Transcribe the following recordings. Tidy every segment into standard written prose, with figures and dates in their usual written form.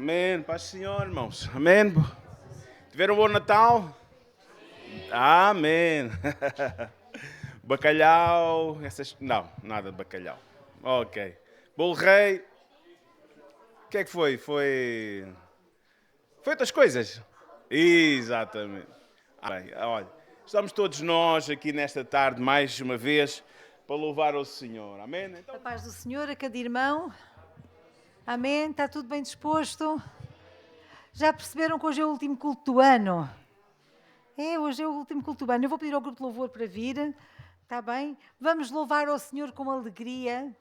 Amém. Paz do Senhor, irmãos. Amém. Tiveram um bom Natal? Amém. Bacalhau, essas... Não, nada de bacalhau. Ok. Bolo rei. O que é que foi? Foi outras coisas. Exatamente. Bem, olha, estamos todos nós aqui nesta tarde, mais uma vez, para louvar o Senhor. Amém? A paz do Senhor a cada irmão. Amém? Está tudo bem disposto? Já perceberam que hoje é o último culto do ano? Hoje é o último culto do ano. Eu vou pedir ao grupo de louvor para vir. Está bem? Vamos louvar ao Senhor com alegria.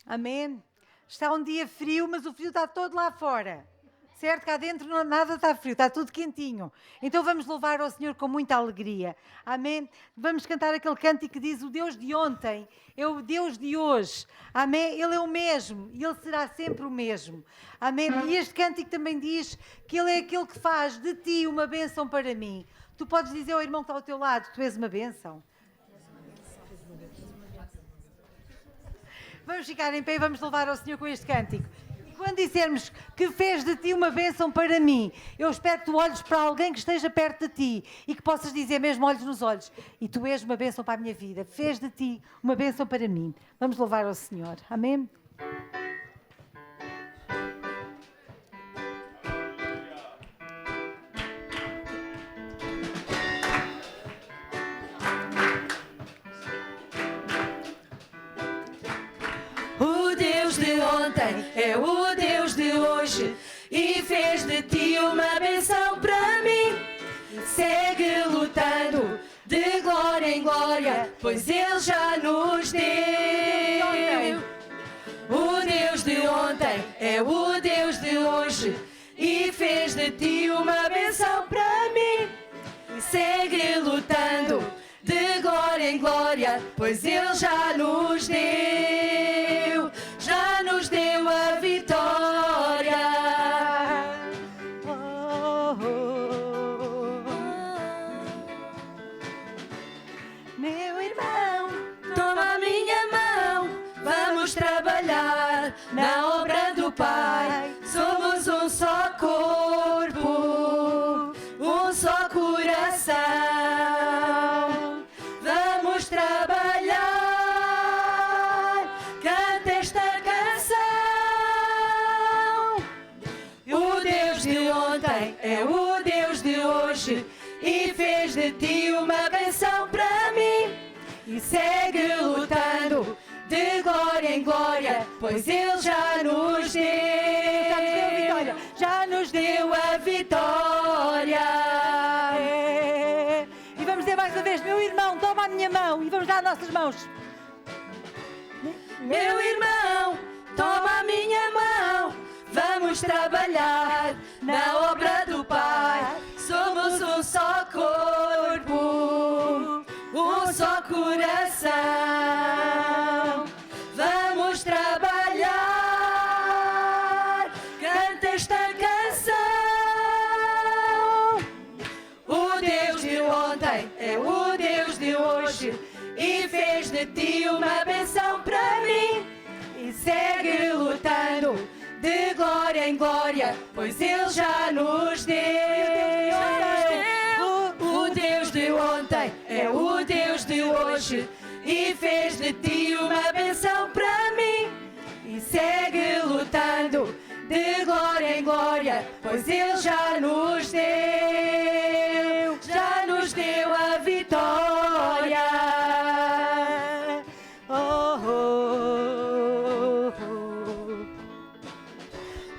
Amém? Está um dia frio, mas o frio está todo lá fora. Certo? Cá dentro não, nada está frio, está tudo quentinho. Então vamos louvar ao Senhor com muita alegria. Amém? Vamos cantar aquele cântico que diz: o Deus de ontem é o Deus de hoje. Amém? Ele é o mesmo e Ele será sempre o mesmo. Amém? E este cântico também diz que Ele é aquele que faz de ti uma bênção para mim. Tu podes dizer ao irmão que está ao teu lado: tu és uma bênção. Vamos ficar em pé e vamos louvar ao Senhor com este cântico. Quando dissermos que fez de ti uma bênção para mim, eu espero que tu olhes para alguém que esteja perto de ti e que possas dizer mesmo, olhos nos olhos: e tu és uma bênção para a minha vida, fez de ti uma bênção para mim. Vamos louvar ao Senhor. Amém? O Deus de ontem é o Deus de hoje e fez de ti uma bênção para mim. Segue lutando de glória em glória, pois Ele já nos deu. O Deus de ontem é o Deus de hoje e fez de ti uma bênção para mim. Segue lutando de glória em glória, pois Ele já nos deu. Já nos deu a vitória. Meu irmão, Toma a minha mão, vamos trabalhar na obra do Pai. Somos um só corpo, um só coração. Vamos trabalhar, canta esta canção. O Deus de ontem é o Deus de hoje e fez de ti uma bênção para mim. E segue lutando de glória em glória, pois Ele já nos deu. Já nos deu a vitória. E vamos dizer mais uma vez: meu irmão, toma a minha mão, e vamos dar as nossas mãos. Meu irmão, toma a minha mão, vamos trabalhar na obra do Pai. Somos um só corpo, um só coração. Vamos trabalhar, canta esta canção. O Deus de ontem é o Deus de hoje e fez de ti uma bênção para mim. E segue lutando de glória em glória, pois Ele já nos deu. O Deus de ontem é o Deus de hoje e fez de ti uma bênção para mim. E segue lutando de glória em glória, pois Ele já nos deu. Já nos deu a vitória.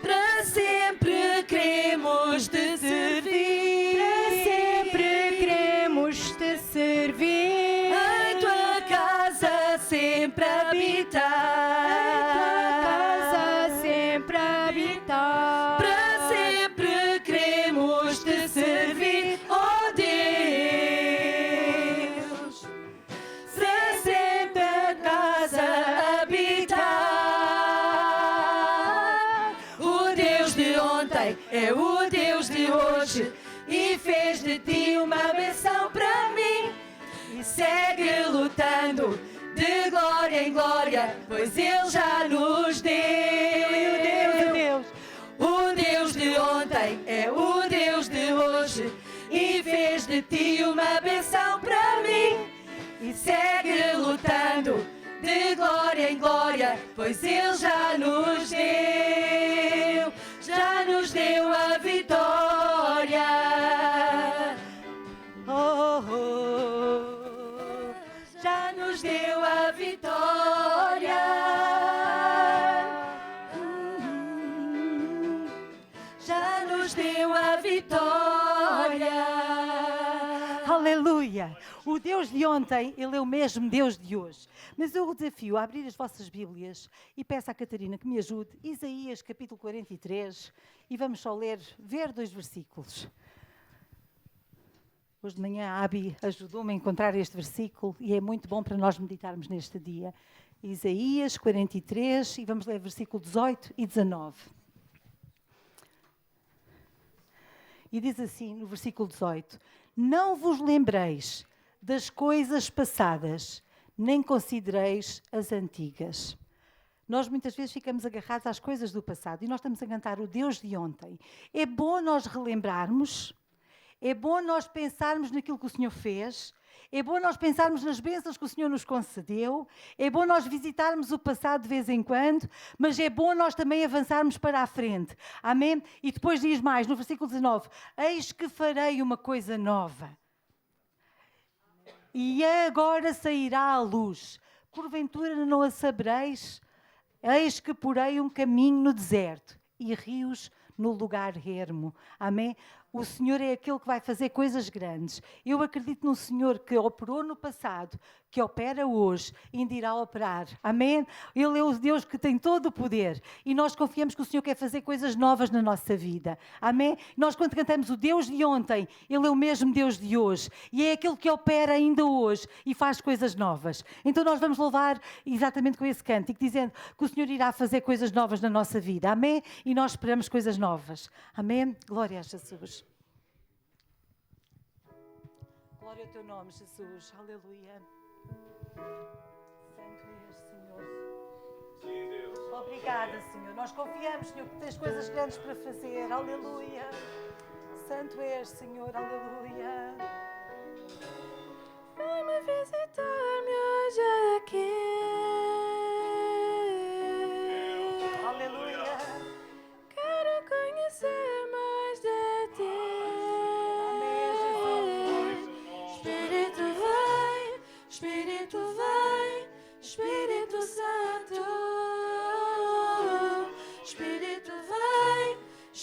Para sempre queremos te servir. Para sempre queremos te servir. Em tua casa sempre habitar. Em tua casa sempre habitar. Para sempre queremos te servir, oh Deus. Para sempre a casa habitar. O Deus de ontem é o Deus de hoje e fez de ti uma bênção para mim. E segue lutando de glória em glória, pois Ele já nos deu. uma bênção para mim. E segue lutando de glória em glória, pois Ele já nos deu a vitória. Oh, oh, já nos deu a vitória. Já nos deu a vitória. Aleluia! O Deus de ontem, Ele é o mesmo Deus de hoje. Mas eu o desafio a abrir as vossas Bíblias e peço à Catarina que me ajude. Isaías capítulo 43 e vamos só ver 2 versículos. Hoje de manhã a Abi ajudou-me a encontrar este versículo e é muito bom para nós meditarmos neste dia. Isaías 43 e vamos ler versículo 18 e 19. E diz assim no versículo 18: Não vos lembreis das coisas passadas, nem considereis as antigas. Nós muitas vezes ficamos agarrados às coisas do passado e nós estamos a cantar o Deus de ontem. É bom nós relembrarmos, é bom nós pensarmos naquilo que o Senhor fez, é bom nós pensarmos nas bênçãos que o Senhor nos concedeu, é bom nós visitarmos o passado de vez em quando, mas é bom nós também avançarmos para a frente. Amém? E depois diz mais, no versículo 19, Eis que farei uma coisa nova. E agora sairá à luz. Porventura não a sabereis? Eis que porei um caminho no deserto e rios no lugar ermo. Amém? O Senhor é aquele que vai fazer coisas grandes. Eu acredito no Senhor que operou no passado, que opera hoje e ainda irá operar. Amém? Ele é o Deus que tem todo o poder. E nós confiamos que o Senhor quer fazer coisas novas na nossa vida. Amém? Nós quando cantamos o Deus de ontem, Ele é o mesmo Deus de hoje. E é aquele que opera ainda hoje e faz coisas novas. Então nós vamos louvar exatamente com esse cântico, dizendo que o Senhor irá fazer coisas novas na nossa vida. Amém? E nós esperamos coisas novas. Amém? Glória a Jesus. Glória ao teu nome, Jesus. Aleluia. Santo és, Senhor. Sim, Deus. Obrigada, Senhor. Nós confiamos, Senhor, que tens coisas grandes para fazer. Aleluia. Santo és, Senhor. Aleluia. Vai-me visitar-me hoje aqui. Aleluia. Quero conhecer mais de ti. Espírito vai, Espírito Santo.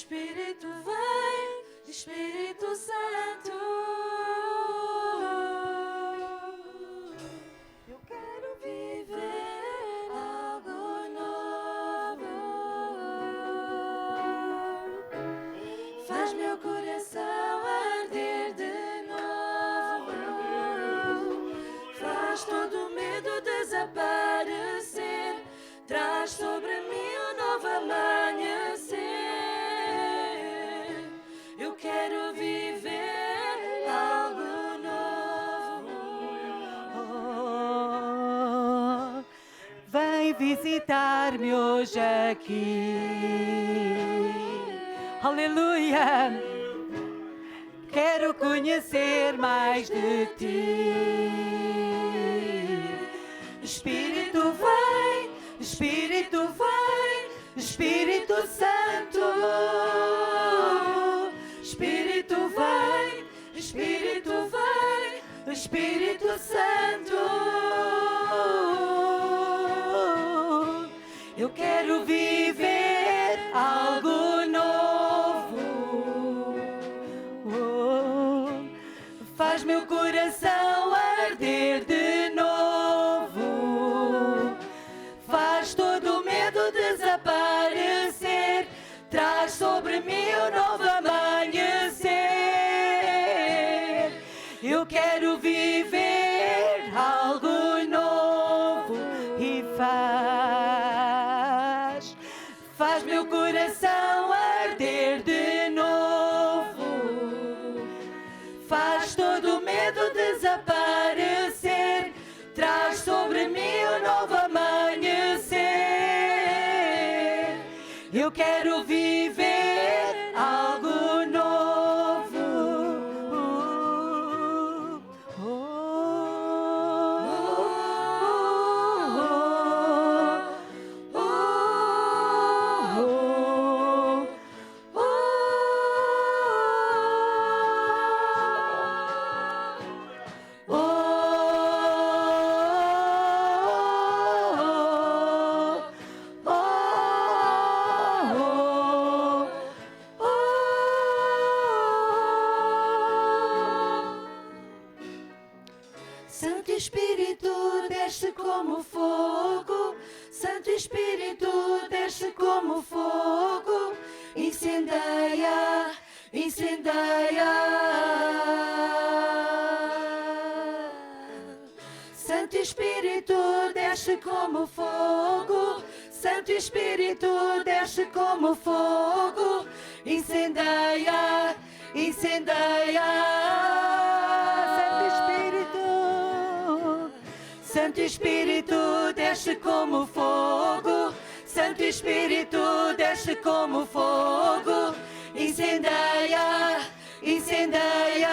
Espírito vai, Espírito Santo. Eu quero viver algo novo. Faz meu coração arder de novo. Faz todo medo desaparecer. Traz sobre mim um novo amanhecer. Eu quero viver algo novo. Oh, vem visitar-me hoje aqui. Aleluia. Quero conhecer mais de ti. Espírito vai, Espírito vai, Espírito Santo. Espírito vai, Espírito vai, Espírito Santo. Eu quero viver algo novo. Oh, faz meu coração arder de novo. Faz todo o medo desaparecer. Traz sobre mim um novo amanhecer. Eu quero viver algo novo e faz meu coração arder de novo. Faz todo o medo desaparecer. Traz sobre mim um novo amanhecer. Eu quero viver algo novo. como fogo. Santo Espírito, desce como fogo. Incendeia, incendeia. Santo Espírito, desce como fogo. Santo Espírito, desce como fogo. Incendeia, incendeia. Santo Espírito, desce como fogo. Santo Espírito, desce como fogo. Incendeia, incendeia.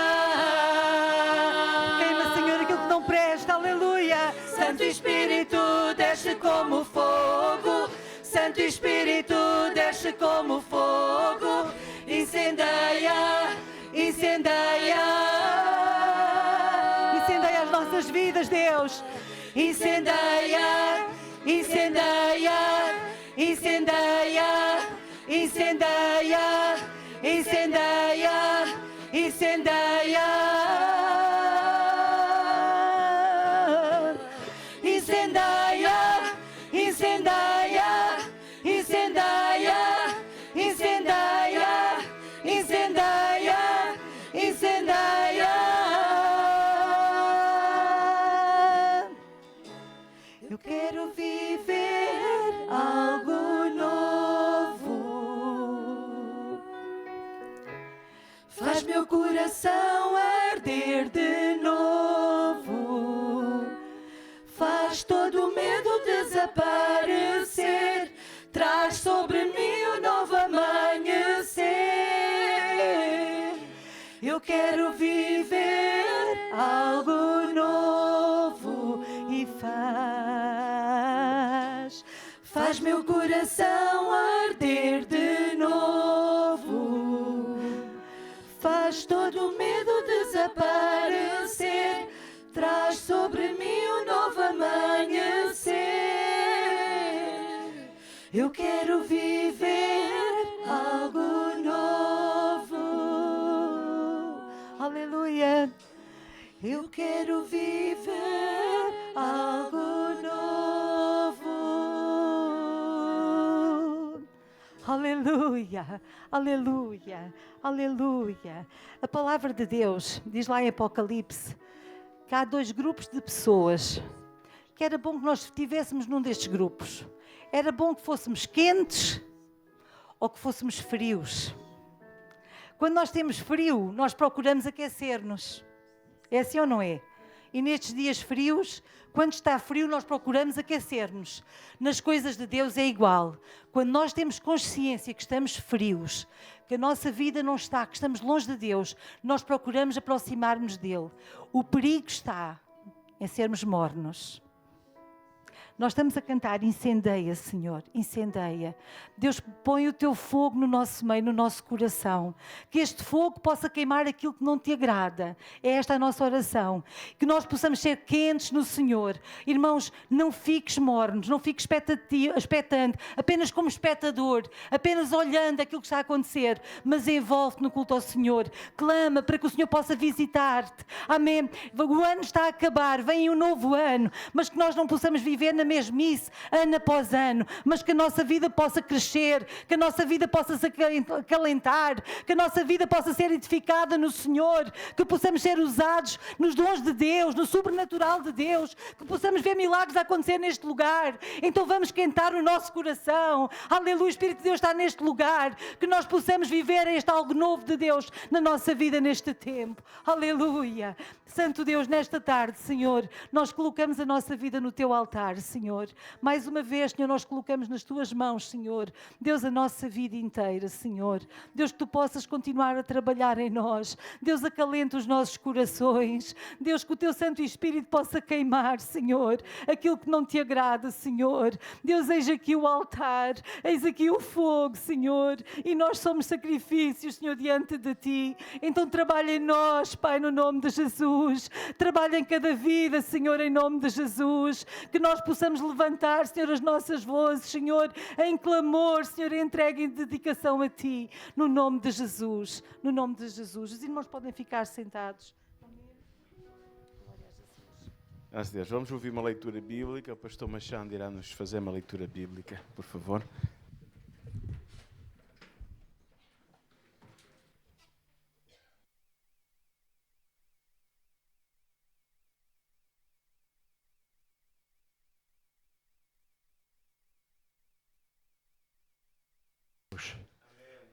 Queima, Senhor, aquilo que não presta. Aleluia. Santo Espírito, desce como fogo. Santo Espírito, desce como fogo. Incendeia, incendeia. Incendeia as nossas vidas, Deus. Incendeia, incendeia, incendeia, incendeia, incendeia, incendeia. Incendeia, incendeia, incendeia, incendeia, incendeia, incendeia. Eu quero viver algo novo. Faz meu coração arder de novo. Faz todo o medo desaparecer. Traz sobre mim um novo amanhecer. Eu quero viver algo novo e faz meu coração arder de novo. Faz todo o medo desaparecer. Traz sobre mim um novo amanhecer. Eu quero viver algo novo. Aleluia. Eu quero viver algo novo. Aleluia, aleluia, aleluia. A palavra de Deus diz lá em Apocalipse que há 2 grupos de pessoas, que era bom que nós estivéssemos num destes grupos. Era bom que fôssemos quentes ou que fôssemos frios. Quando nós temos frio, nós procuramos aquecer-nos. É assim ou não é? E nestes dias frios, quando está frio, nós procuramos aquecer-nos. Nas coisas de Deus é igual. Quando nós temos consciência que estamos frios, que a nossa vida não está, que estamos longe de Deus, nós procuramos aproximar-nos dele. O perigo está em sermos mornos. Nós estamos a cantar, incendeia, Senhor, incendeia. Deus, põe o teu fogo no nosso meio, no nosso coração. Que este fogo possa queimar aquilo que não te agrada. É esta a nossa oração. Que nós possamos ser quentes no Senhor. Irmãos, não fiques mornos, não fiques expectante, apenas como espectador, apenas olhando aquilo que está a acontecer, mas envolve-te no culto ao Senhor. Clama para que o Senhor possa visitar-te. Amém. O ano está a acabar, vem um novo ano, mas que nós não possamos viver na mesmice, ano após ano, mas que a nossa vida possa crescer, que a nossa vida possa se acalentar, que a nossa vida possa ser edificada no Senhor, que possamos ser usados nos dons de Deus, no sobrenatural de Deus, que possamos ver milagres a acontecer neste lugar. Então vamos quentar o nosso coração. Aleluia, o Espírito de Deus está neste lugar, que nós possamos viver este algo novo de Deus na nossa vida neste tempo. Aleluia. Santo Deus, nesta tarde, Senhor, nós colocamos a nossa vida no teu altar, Senhor. Mais uma vez, Senhor, nós colocamos nas tuas mãos, Senhor. Deus, a nossa vida inteira, Senhor. Deus, que tu possas continuar a trabalhar em nós. Deus, acalenta os nossos corações. Deus, que o teu Santo Espírito possa queimar, Senhor, aquilo que não te agrada, Senhor. Deus, eis aqui o altar, eis aqui o fogo, Senhor. E nós somos sacrifícios, Senhor, diante de ti. Então trabalha em nós, Pai, no nome de Jesus. Trabalha em cada vida, Senhor, em nome de Jesus. Que nós possamos levantar, Senhor, as nossas vozes, Senhor, em clamor, Senhor, entregue em dedicação a ti, no nome de Jesus, no nome de Jesus. Os irmãos podem ficar sentados. Glória a Jesus. Graças a Deus. Vamos ouvir uma leitura bíblica. O pastor Machado irá nos fazer uma leitura bíblica, por favor.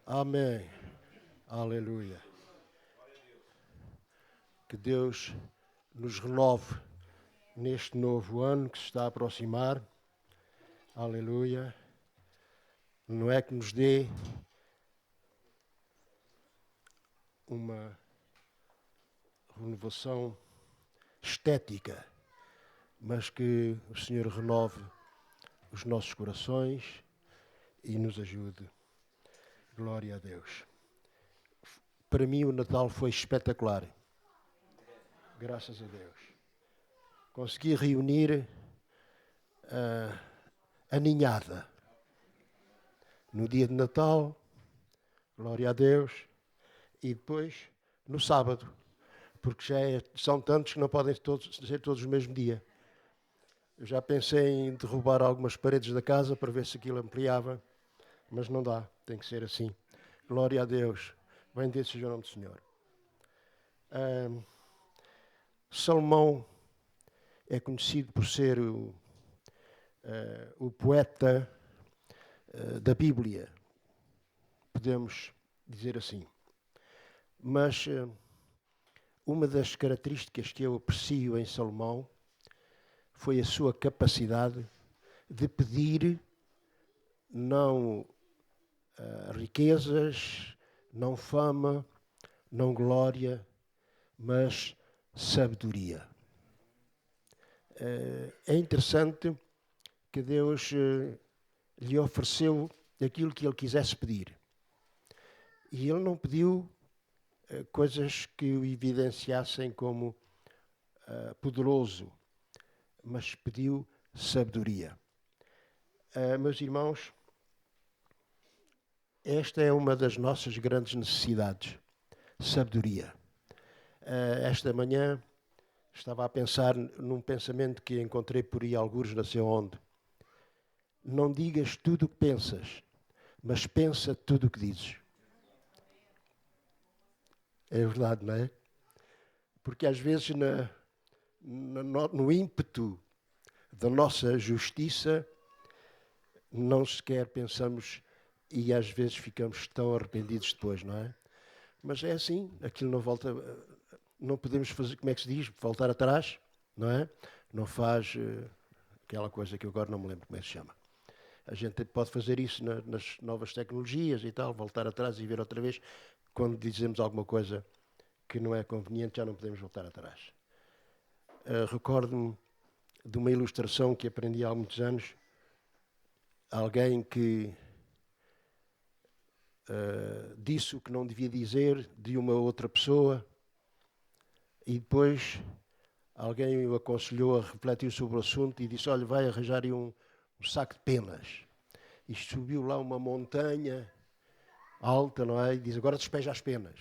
Amém. Aleluia. Que Deus nos renove neste novo ano que se está a aproximar. Aleluia. Não é que nos dê uma renovação estética, mas que o Senhor renove os nossos corações e nos ajude. Glória a Deus. Para mim o Natal foi espetacular. Graças a Deus. Consegui reunir a ninhada. No dia de Natal, glória a Deus, e depois no sábado, porque são tantos que não podem ser todos no mesmo dia. Eu já pensei em derrubar algumas paredes da casa para ver se aquilo ampliava, mas não dá, tem que ser assim. Glória a Deus. Bendito seja o nome do Senhor. Salomão é conhecido por ser o poeta da Bíblia, podemos dizer assim. Mas uma das características que eu aprecio em Salomão foi a sua capacidade de pedir não riquezas, não fama, não glória, mas sabedoria. É interessante que Deus lhe ofereceu aquilo que ele quisesse pedir. E ele não pediu coisas que o evidenciassem como poderoso, mas pediu sabedoria. Meus irmãos, esta é uma das nossas grandes necessidades, sabedoria. Esta manhã estava a pensar num pensamento que encontrei por aí, algures, não sei onde. Não digas tudo o que pensas, mas pensa tudo o que dizes. É verdade, não é? Porque às vezes no ímpeto da nossa justiça, não sequer pensamos e às vezes ficamos tão arrependidos depois, não é? Mas é assim, aquilo não volta, não podemos fazer, como é que se diz, voltar atrás, não é? Não faz aquela coisa que eu agora não me lembro como é que se chama. A gente pode fazer isso nas novas tecnologias e tal, voltar atrás e ver outra vez. Quando dizemos alguma coisa que não é conveniente, já não podemos voltar atrás. Recordo-me de uma ilustração que aprendi há muitos anos. Alguém que disse o que não devia dizer de uma outra pessoa e depois alguém o aconselhou a refletir sobre o assunto e disse, olha, vai arranjar aí um saco de penas. E subiu lá uma montanha alta, não é? E diz, agora despeja as penas.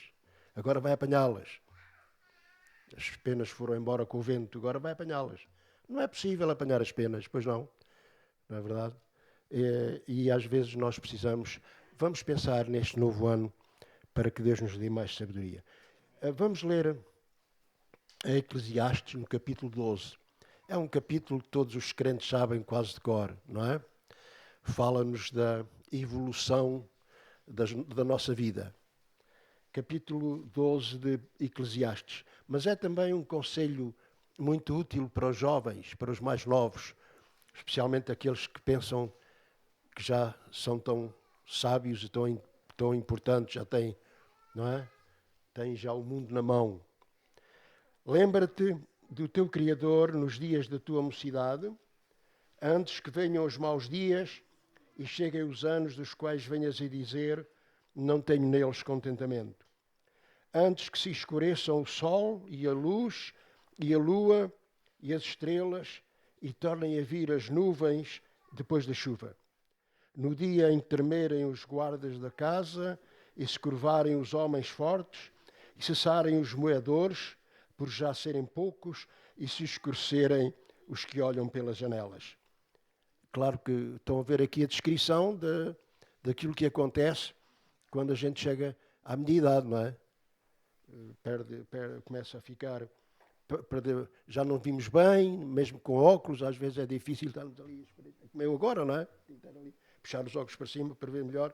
Agora vai apanhá-las. As penas foram embora com o vento, agora vai apanhá-las. Não é possível apanhar as penas, pois não. Não é verdade? E às vezes nós precisamos... Vamos pensar neste novo ano para que Deus nos dê mais sabedoria. Vamos ler a Eclesiastes no capítulo 12. É um capítulo que todos os crentes sabem quase de cor, não é? Fala-nos da evolução da nossa vida. Capítulo 12 de Eclesiastes. Mas é também um conselho muito útil para os jovens, para os mais novos, especialmente aqueles que pensam que já são tão sábios e tão importantes, já têm, não é? Têm já o mundo na mão. Lembra-te do teu Criador nos dias da tua mocidade, antes que venham os maus dias e cheguem os anos dos quais venhas a dizer, não tenho neles contentamento. Antes que se escureçam o sol e a luz e a lua e as estrelas e tornem a vir as nuvens depois da chuva. No dia em que tremerem os guardas da casa e se curvarem os homens fortes e cessarem os moedores, por já serem poucos, e se escurecerem os que olham pelas janelas. Claro que estão a ver aqui a descrição daquilo que acontece quando a gente chega à meia-idade, não é? Começa a ficar... já não vimos bem, mesmo com óculos, às vezes é difícil estarmos ali, como eu agora, não é? Puxar os óculos para cima para ver melhor.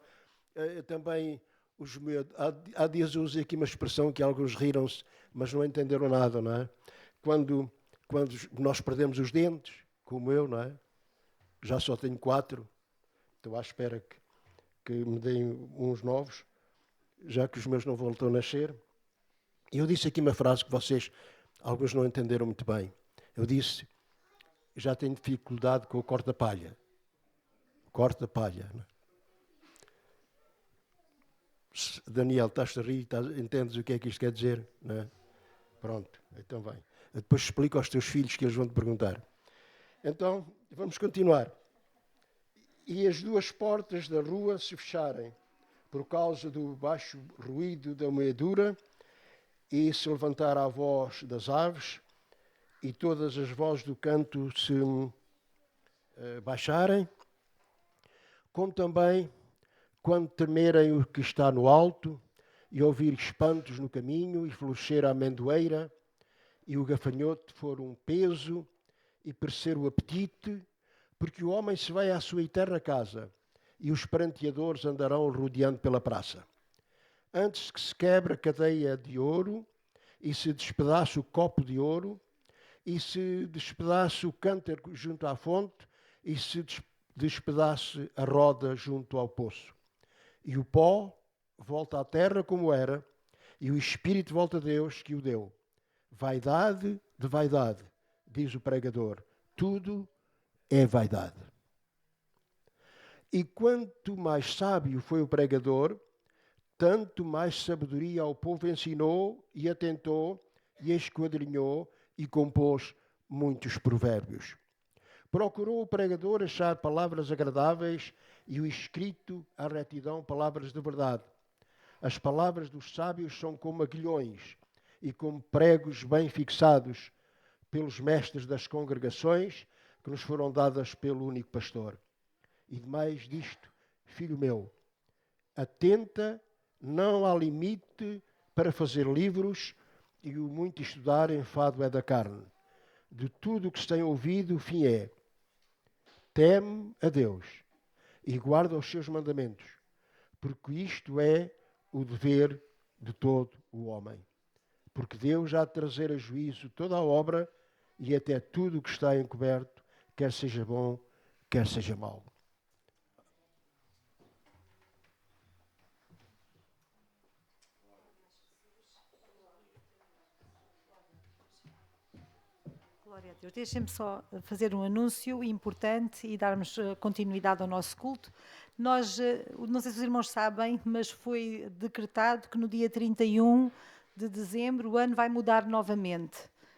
Também, há dias eu usei aqui uma expressão que alguns riram-se, mas não entenderam nada, não é? Quando nós perdemos os dentes, como eu, não é? Já só tenho 4, estou à espera que me deem uns novos, já que os meus não voltam a nascer. E eu disse aqui uma frase que vocês, alguns não entenderam muito bem. Eu disse, já tenho dificuldade com o corta-palha. Corta-palha. Não é? Daniel, estás a rir, entendes o que é que isto quer dizer? Não é? Pronto, então vai. Eu depois explico aos teus filhos que eles vão te perguntar. Então, vamos continuar. E as 2 portas da rua se fecharem por causa do baixo ruído da moedura, e se levantar a voz das aves, e todas as vozes do canto se baixarem, como também quando temerem o que está no alto, e ouvir espantos no caminho, e florescer a amendoeira, e o gafanhoto for um peso, e perecer o apetite, porque o homem se vai à sua eterna casa, e os pranteadores andarão rodeando pela praça. Antes que se quebre a cadeia de ouro, e se despedace o copo de ouro, e se despedace o cântaro junto à fonte, e se despedace a roda junto ao poço. E o pó volta à terra como era, e o Espírito volta a Deus que o deu. Vaidade de vaidade, diz o pregador, tudo é vaidade. E quanto mais sábio foi o pregador, tanto mais sabedoria ao povo ensinou e atentou e esquadrinhou e compôs muitos provérbios. Procurou o pregador achar palavras agradáveis e o escrito a retidão, palavras de verdade. As palavras dos sábios são como aguilhões e como pregos bem fixados pelos mestres das congregações que nos foram dadas pelo único pastor. E demais disto, filho meu, atenta, não há limite para fazer livros, e o muito estudar enfado é da carne. De tudo o que se tem ouvido, o fim é: teme a Deus e guarda os seus mandamentos, porque isto é o dever de todo o homem. Porque Deus há de trazer a juízo toda a obra e até tudo o que está encoberto, quer seja bom, quer seja mau. Glória a Deus. Deixem-me só fazer um anúncio importante e darmos continuidade ao nosso culto. Nós, não sei se os irmãos sabem, mas foi decretado que no dia 31 de dezembro o ano vai mudar novamente.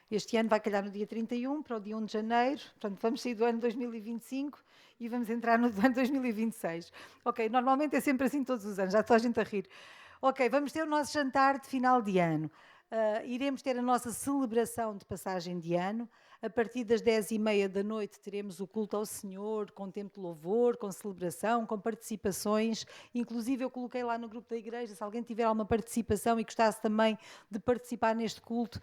Este ano vai calhar no dia 31 para o dia 1 de janeiro, portanto vamos sair do ano 2025 e vamos entrar no ano 2026. Ok, normalmente é sempre assim todos os anos, já está a gente a rir. Ok, vamos ter o nosso jantar de final de ano. Iremos ter a nossa celebração de passagem de ano. A partir das 10h30 da noite teremos o culto ao Senhor, com tempo de louvor, com celebração, com participações. Inclusive eu coloquei lá no grupo da igreja, se alguém tiver alguma participação e gostasse também de participar neste culto,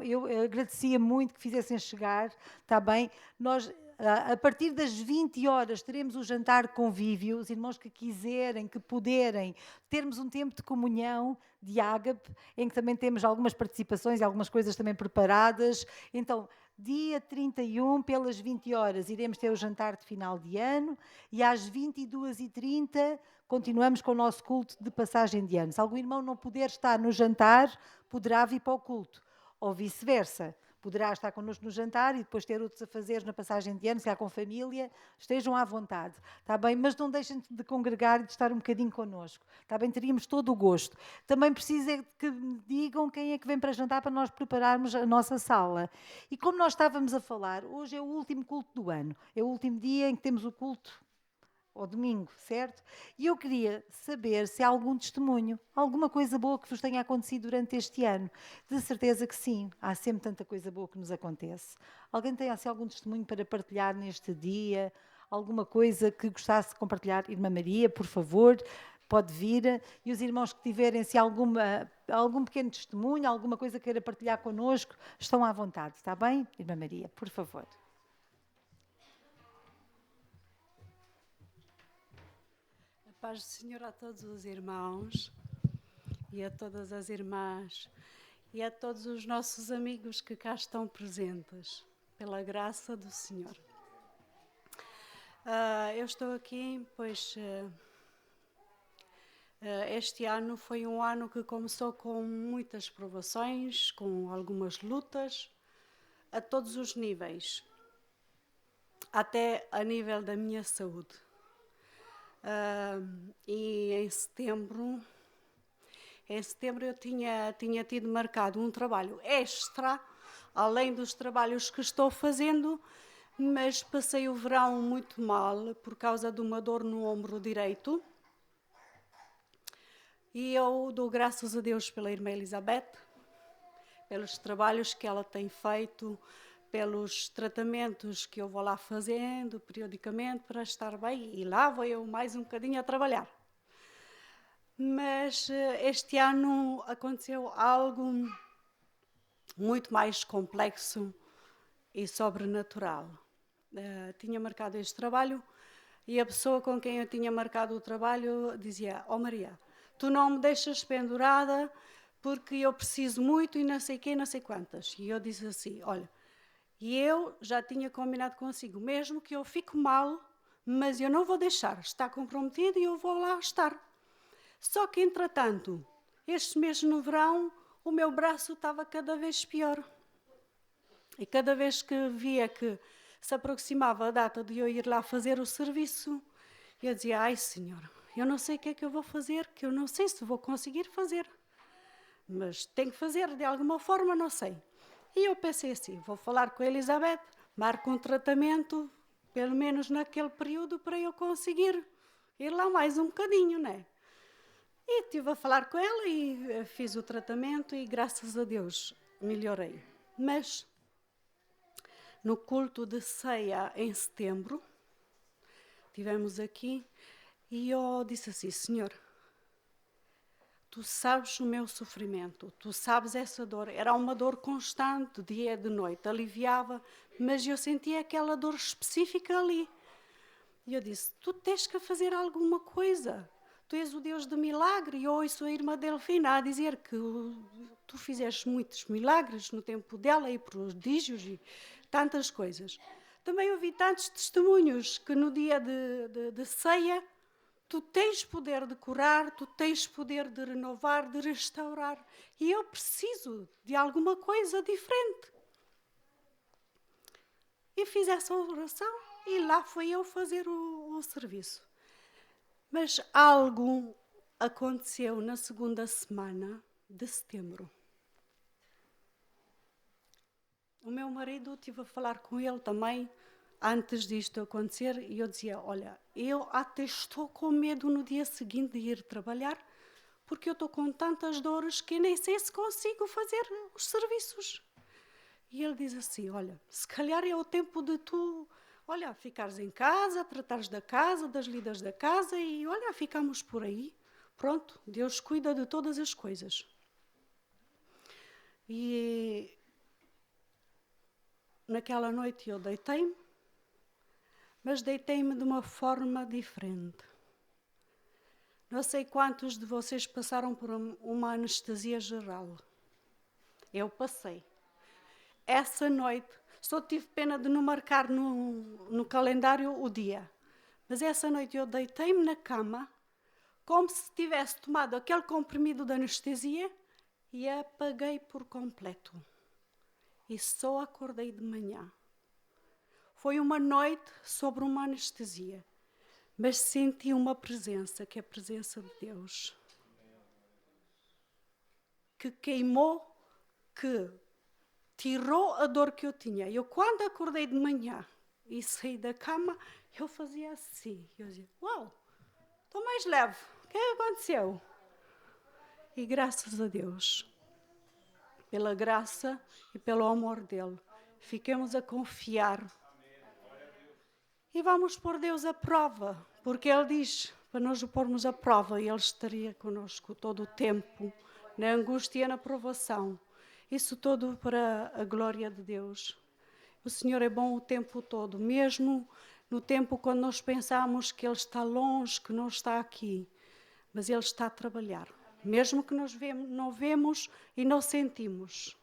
eu agradecia muito que fizessem chegar, está bem? Nós, a partir das 20 horas, teremos o jantar convívio. Os irmãos que quiserem, que puderem, termos um tempo de comunhão, de ágape, em que também temos algumas participações e algumas coisas também preparadas. Então, dia 31, pelas 20 horas, iremos ter o jantar de final de ano e às 22h30 continuamos com o nosso culto de passagem de ano. Se algum irmão não puder estar no jantar, poderá vir para o culto, ou vice-versa. Poderá estar connosco no jantar e depois ter outros afazeres na passagem de ano, se há com família, estejam à vontade, está bem? Mas não deixem de congregar e de estar um bocadinho connosco, está bem? Teríamos todo o gosto. Também preciso é que me digam quem é que vem para jantar para nós prepararmos a nossa sala. E como nós estávamos a falar, hoje é o último culto do ano, é o último dia em que temos o culto ou domingo, certo? E eu queria saber se há algum testemunho, alguma coisa boa que vos tenha acontecido durante este ano. De certeza que sim, há sempre tanta coisa boa que nos acontece. Alguém tem assim, algum testemunho para partilhar neste dia? Alguma coisa que gostasse de compartilhar? Irmã Maria, por favor, pode vir. E os irmãos que tiverem se algum pequeno testemunho, alguma coisa que queira partilhar connosco, estão à vontade, está bem? Irmã Maria, por favor. A paz do Senhor a todos os irmãos e a todas as irmãs e a todos os nossos amigos que cá estão presentes, pela graça do Senhor. Eu estou aqui, pois este ano foi um ano que começou com muitas provações, com algumas lutas, a todos os níveis, até a nível da minha saúde. E em setembro eu tinha tido marcado um trabalho extra, além dos trabalhos que estou fazendo, mas passei o verão muito mal por causa de uma dor no ombro direito. E eu dou graças a Deus pela irmã Elizabeth, pelos trabalhos que ela tem feito, pelos tratamentos que eu vou lá fazendo periodicamente para estar bem. E lá vou eu mais um bocadinho a trabalhar. Mas este ano aconteceu algo muito mais complexo e sobrenatural. Tinha marcado este trabalho e a pessoa com quem eu tinha marcado o trabalho dizia: "Oh Maria, tu não me deixas pendurada porque eu preciso muito e não sei quê, não sei quantas." E eu disse assim: "Olha, e eu já tinha combinado consigo, mesmo que eu fique mal, mas eu não vou deixar, está comprometido e eu vou lá estar." Só que, entretanto, este mês no verão, o meu braço estava cada vez pior. E cada vez que via que se aproximava a data de eu ir lá fazer o serviço, eu dizia: "Ai, Senhor, eu não sei o que é que eu vou fazer, que eu não sei se vou conseguir fazer. Mas tenho que fazer de alguma forma, não sei." E eu pensei assim: vou falar com a Elizabeth, marco um tratamento, pelo menos naquele período, para eu conseguir ir lá mais um bocadinho, né? E estive a falar com ela e fiz o tratamento e, graças a Deus, melhorei. Mas no culto de ceia em setembro, tivemos aqui, e eu disse assim: "Senhor, tu sabes o meu sofrimento, tu sabes essa dor." Era uma dor constante, dia e de noite, aliviava, mas eu sentia aquela dor específica ali. E eu disse: "Tu tens que fazer alguma coisa. Tu és o Deus de milagre." E eu ouço a irmã Delfina a dizer que tu fizeste muitos milagres no tempo dela e prodígios e tantas coisas. Também ouvi tantos testemunhos que no dia de ceia, tu tens poder de curar, tu tens poder de renovar, de restaurar. E eu preciso de alguma coisa diferente. E fiz essa oração e lá fui eu fazer o serviço. Mas algo aconteceu na segunda semana de setembro. O meu marido, estive a falar com ele também, antes disto acontecer, e eu dizia: "Olha, eu até estou com medo no dia seguinte de ir trabalhar, porque eu estou com tantas dores que nem sei se consigo fazer os serviços." E ele diz assim: "Olha, se calhar é o tempo de tu, olha, ficares em casa, tratares da casa, das lidas da casa e, olha, ficamos por aí. Pronto, Deus cuida de todas as coisas." E naquela noite eu deitei-me, mas deitei-me de uma forma diferente. Não sei quantos de vocês passaram por uma anestesia geral. Eu passei. Essa noite, só tive pena de não marcar no calendário o dia. Mas essa noite eu deitei-me na cama, como se tivesse tomado aquele comprimido de anestesia e apaguei por completo. E só acordei de manhã. Foi uma noite sobre uma anestesia, mas senti uma presença, que é a presença de Deus, que queimou, que tirou a dor que eu tinha. Eu, quando acordei de manhã e saí da cama, Eu fazia assim. Eu dizia, uau, estou mais leve. O que é que aconteceu? E graças a Deus, pela graça e pelo amor dele, fiquemos a confiar. E vamos pôr Deus à prova, porque Ele diz para nós o pormos à prova e Ele estaria connosco todo o tempo, na angústia e na provação. Isso tudo para a glória de Deus. O Senhor é bom o tempo todo, mesmo no tempo quando nós pensamos que Ele está longe, que não está aqui, mas Ele está a trabalhar. Mesmo que nós não vemos e não sentimos.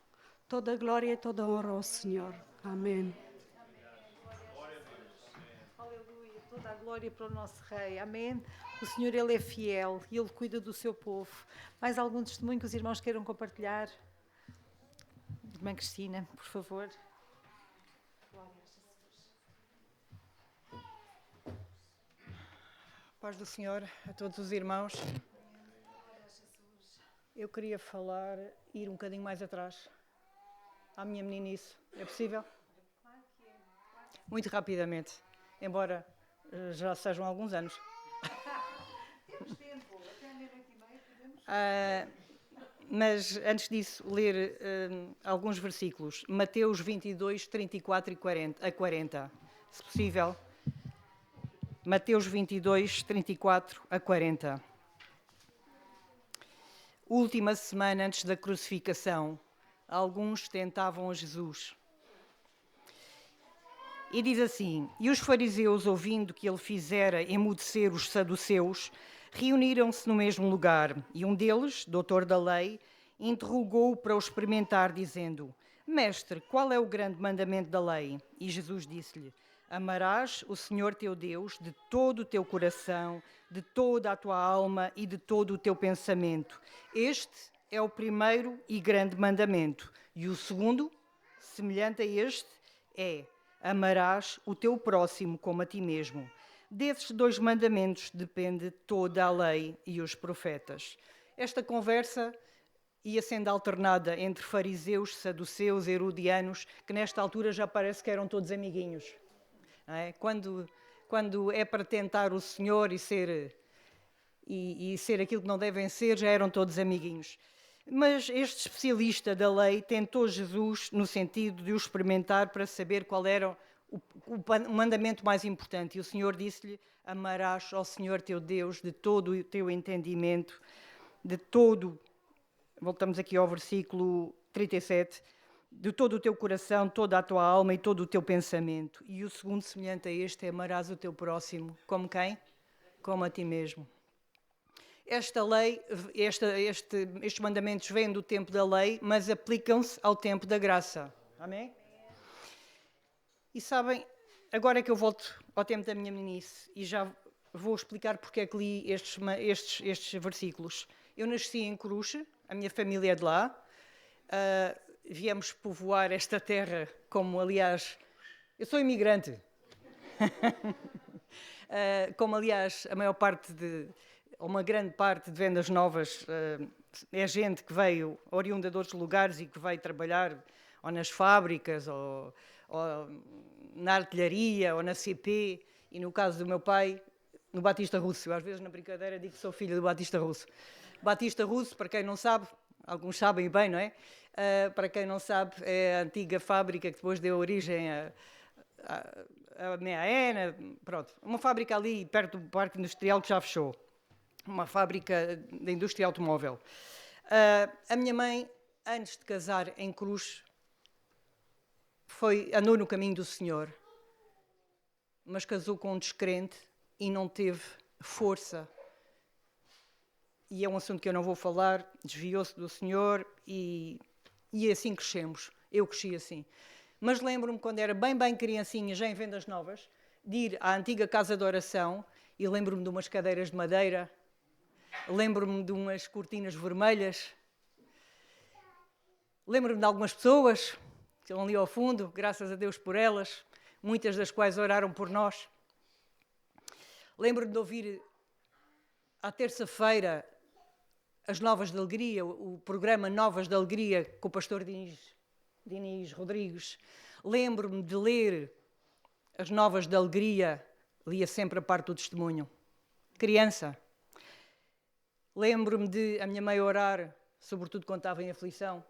Toda a glória e toda a honra ao Senhor. Amém. Aleluia, toda a glória para o nosso Rei. Amém. O Senhor, Ele é fiel e Ele cuida do seu povo. Mais algum testemunho que os irmãos queiram compartilhar? Irmã Cristina, por favor. Paz do Senhor a todos os irmãos. Eu queria falar, ir um bocadinho mais atrás, à minha meninice. É possível? Muito rapidamente, embora já sejam alguns anos. Temos tempo, até a meia-noite e meia podemos. Mas antes disso, ler alguns versículos. Mateus 22, 34 a 40, se possível. Mateus 22, 34 a 40. Última semana antes da crucificação, alguns tentavam a Jesus. E diz assim: E os fariseus, ouvindo que ele fizera emudecer os saduceus, reuniram-se no mesmo lugar. E um deles, doutor da lei, interrogou-o para o experimentar, dizendo: Mestre, qual é o grande mandamento da lei? E Jesus disse-lhe: Amarás o Senhor teu Deus de todo o teu coração, de toda a tua alma e de todo o teu pensamento. Este é o primeiro e grande mandamento. E o segundo, semelhante a este, é: amarás o teu próximo como a ti mesmo. Desses dois mandamentos depende toda a lei e os profetas. Esta conversa ia sendo alternada entre fariseus, saduceus, herodianos, que nesta altura já parece que eram todos amiguinhos. Não é? Quando é para tentar o Senhor e ser aquilo que não devem ser, já eram todos amiguinhos. Mas este especialista da lei tentou Jesus no sentido de o experimentar para saber qual era o mandamento mais importante. E o Senhor disse-lhe: amarás ao Senhor teu Deus de todo o teu entendimento, de todo, voltamos aqui ao versículo 37, de todo o teu coração, toda a tua alma e todo o teu pensamento. E o segundo, semelhante a este, é: amarás o teu próximo. Como quem? Como a ti mesmo. Esta lei, estes mandamentos vêm do tempo da lei, mas aplicam-se ao tempo da graça. Amém? E sabem, agora é que eu volto ao tempo da minha meninice e já vou explicar porque é que li estes versículos. Eu nasci em Coruche, a minha família é de lá. Viemos povoar esta terra, como aliás, eu sou imigrante, como aliás a maior parte uma grande parte de vendas novas é gente que veio oriunda de outros lugares e que veio trabalhar ou nas fábricas, ou na artilharia, ou na CP, e no caso do meu pai, no Batista Russo. Eu às vezes na brincadeira digo que sou filho do Batista Russo. Batista Russo, para quem não sabe, alguns sabem bem, não é? Para quem não sabe, é a antiga fábrica que depois deu origem a MEAENA, pronto. Uma fábrica ali perto do Parque Industrial que já fechou. Uma fábrica de indústria automóvel. A minha mãe, antes de casar em Cruz, andou no caminho do Senhor, mas casou com um descrente e não teve força. E é um assunto que eu não vou falar, desviou-se do Senhor e assim crescemos. Eu cresci assim. Mas lembro-me, quando era bem criancinha, já em Vendas Novas, de ir à antiga casa de oração, e lembro-me de umas cadeiras de madeira, lembro-me de umas cortinas vermelhas, lembro-me de algumas pessoas que estão ali ao fundo, graças a Deus por elas, muitas das quais oraram por nós. Lembro-me de ouvir à terça-feira as Novas de Alegria, o programa Novas de Alegria com o pastor Diniz Rodrigues. Lembro-me de ler as Novas de Alegria, lia sempre a parte do testemunho. Criança. Lembro-me de a minha mãe orar, sobretudo quando estava em aflição.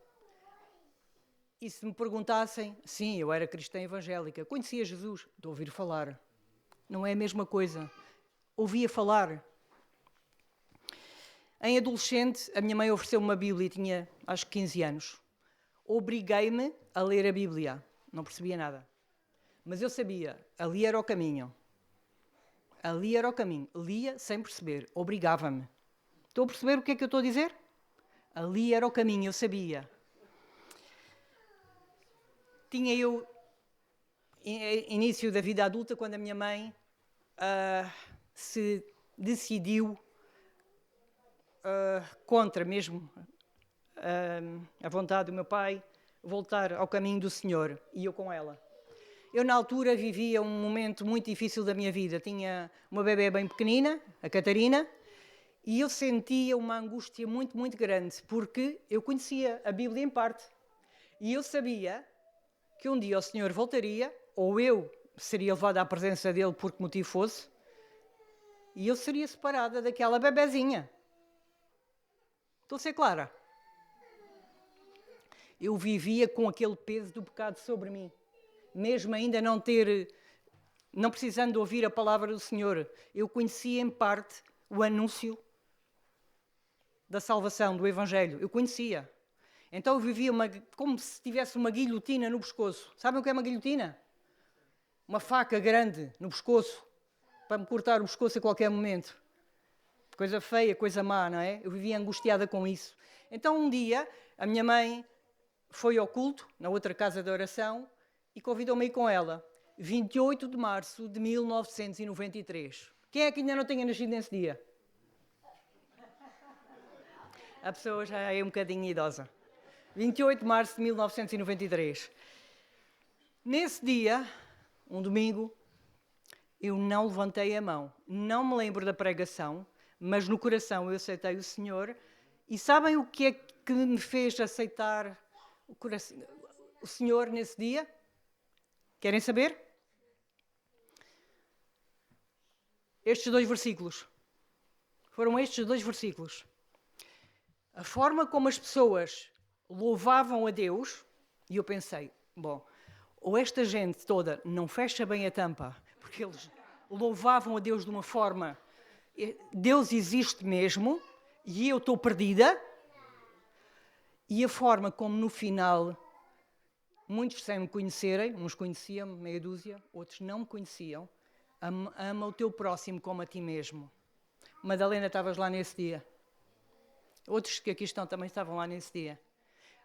E se me perguntassem, sim, eu era cristã evangélica, conhecia Jesus, de ouvir falar. Não é a mesma coisa. Ouvia falar. Em adolescente, a minha mãe ofereceu-me uma Bíblia, tinha acho que 15 anos. Obriguei-me a ler a Bíblia. Não percebia nada. Mas eu sabia, ali era o caminho. Ali era o caminho. Lia sem perceber. Obrigava-me. Estou a perceber o que é que eu estou a dizer? Ali era o caminho, eu sabia. Tinha eu início da vida adulta quando a minha mãe se decidiu contra mesmo a vontade do meu pai voltar ao caminho do Senhor, e eu com ela. Eu na altura vivia um momento muito difícil da minha vida. Tinha uma bebê bem pequenina, a Catarina, e eu sentia uma angústia muito, muito grande, porque eu conhecia a Bíblia em parte, e eu sabia que um dia o Senhor voltaria, ou eu seria levada à presença dele por que motivo fosse, e eu seria separada daquela bebezinha. Estou a ser clara? Eu vivia com aquele peso do pecado sobre mim, mesmo ainda não precisando de ouvir a palavra do Senhor. Eu conhecia em parte o anúncio da salvação, do Evangelho. Eu conhecia. Então eu vivia como se tivesse uma guilhotina no pescoço. Sabem o que é uma guilhotina? Uma faca grande no pescoço, para me cortar o pescoço a qualquer momento. Coisa feia, coisa má, não é? Eu vivia angustiada com isso. Então um dia, a minha mãe foi ao culto, na outra casa de oração, e convidou-me a ir com ela. 28 de março de 1993. Quem é que ainda não tinha nascido nesse dia? A pessoa já é um bocadinho idosa. 28 de março de 1993. Nesse dia, um domingo, eu não levantei a mão. Não me lembro da pregação, mas no coração eu aceitei o Senhor. E sabem o que é que me fez aceitar o Senhor nesse dia? Querem saber? Estes 2 versículos. Foram estes 2 versículos. A forma como as pessoas louvavam a Deus, e eu pensei, bom, ou esta gente toda não fecha bem a tampa, porque eles louvavam a Deus de uma forma, Deus existe mesmo, e eu estou perdida, e a forma como no final, muitos sem me conhecerem, uns conheciam, meia dúzia, outros não me conheciam, ama o teu próximo como a ti mesmo. Madalena, estavas lá nesse dia. Outros que aqui estão também estavam lá nesse dia.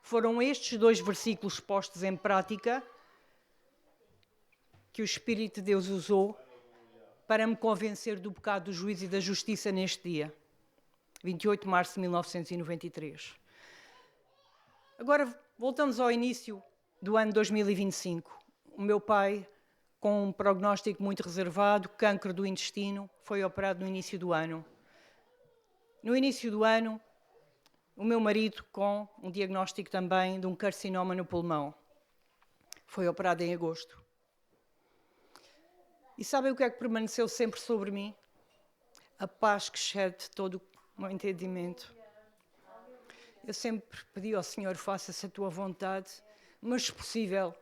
Foram estes 2 versículos postos em prática que o Espírito de Deus usou para me convencer do pecado, do juízo e da justiça neste dia. 28 de março de 1993. Agora, voltamos ao início do ano 2025. O meu pai, com um prognóstico muito reservado, cancro do intestino, foi operado no início do ano. No início do ano, o meu marido, com um diagnóstico também de um carcinoma no pulmão, foi operado em agosto. E sabem o que é que permaneceu sempre sobre mim? A paz que excede todo o meu entendimento. Eu sempre pedi ao Senhor, faça-se a tua vontade, mas se possível,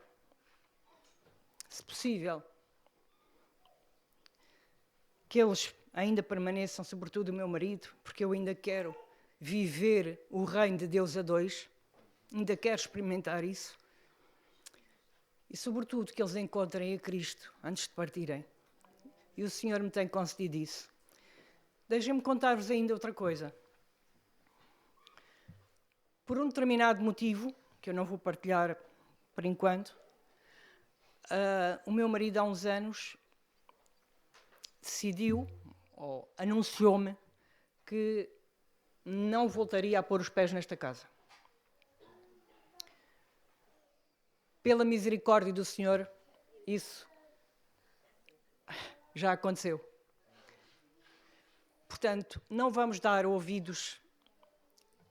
que eles ainda permaneçam, sobretudo o meu marido, porque eu ainda quero viver o reino de Deus a 2, ainda quero experimentar isso. E sobretudo que eles encontrem a Cristo antes de partirem. E o Senhor me tem concedido isso. Deixem-me contar-vos ainda outra coisa. Por um determinado motivo, que eu não vou partilhar por enquanto, o meu marido há uns anos decidiu, ou anunciou-me, que não voltaria a pôr os pés nesta casa. Pela misericórdia do Senhor, isso já aconteceu. Portanto, não vamos dar ouvidos,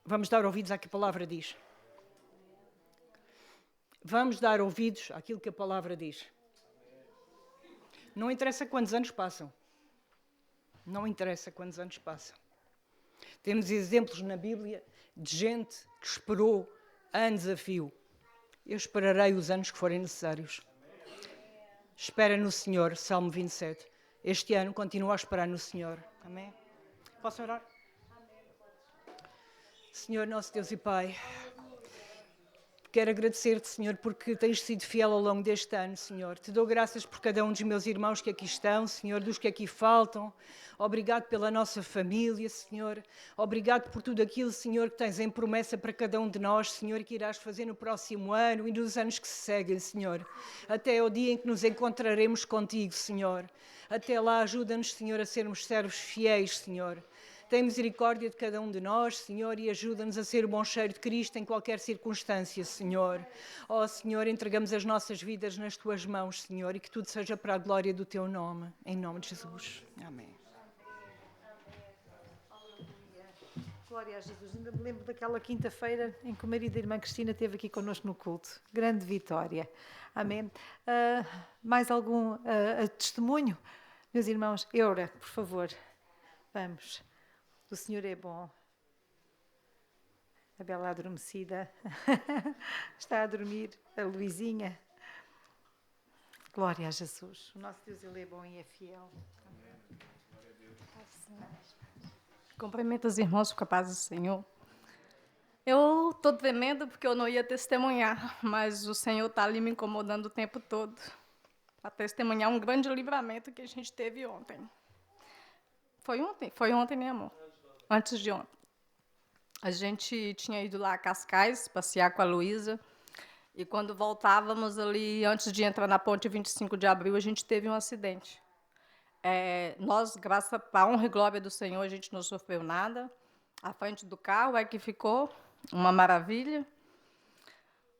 vamos dar ouvidos ao que a palavra diz. Vamos dar ouvidos àquilo que a palavra diz. Não interessa quantos anos passam. Não interessa quantos anos passam. Temos exemplos na Bíblia de gente que esperou anos a fio. Eu esperarei os anos que forem necessários. Espera no Senhor, Salmo 27. Este ano continua a esperar no Senhor. Amém? Posso orar? Senhor, nosso Deus e Pai, quero agradecer-te, Senhor, porque tens sido fiel ao longo deste ano, Senhor. Te dou graças por cada um dos meus irmãos que aqui estão, Senhor, dos que aqui faltam. Obrigado pela nossa família, Senhor. Obrigado por tudo aquilo, Senhor, que tens em promessa para cada um de nós, Senhor, e que irás fazer no próximo ano e nos anos que se seguem, Senhor. Até ao dia em que nos encontraremos contigo, Senhor. Até lá, ajuda-nos, Senhor, a sermos servos fiéis, Senhor. Tem misericórdia de cada um de nós, Senhor, e ajuda-nos a ser o bom cheiro de Cristo em qualquer circunstância, Senhor. Ó, Senhor, entregamos as nossas vidas nas Tuas mãos, Senhor, e que tudo seja para a glória do Teu nome. Em nome de Jesus. Amém. Glória a Jesus. Ainda me lembro daquela quinta-feira em que o marido da irmã Cristina esteve aqui connosco no culto. Grande vitória. Amém. Mais algum testemunho? Meus irmãos, Eura, por favor. Vamos. O Senhor é bom. A Bela adormecida. Está a dormir. A Luizinha. Glória a Jesus. O nosso Deus, Ele é bom e é fiel. Cumprimento os irmãos com a paz do Senhor. Eu estou tremendo porque eu não ia testemunhar, mas o Senhor está ali me incomodando o tempo todo para testemunhar um grande livramento que a gente teve ontem. Foi ontem, né, amor? Antes de ontem. A gente tinha ido lá a Cascais, passear com a Luísa, e quando voltávamos ali, antes de entrar na ponte 25 de abril, a gente teve um acidente. Nós, graças à honra e glória do Senhor, a gente não sofreu nada. A frente do carro é que ficou uma maravilha.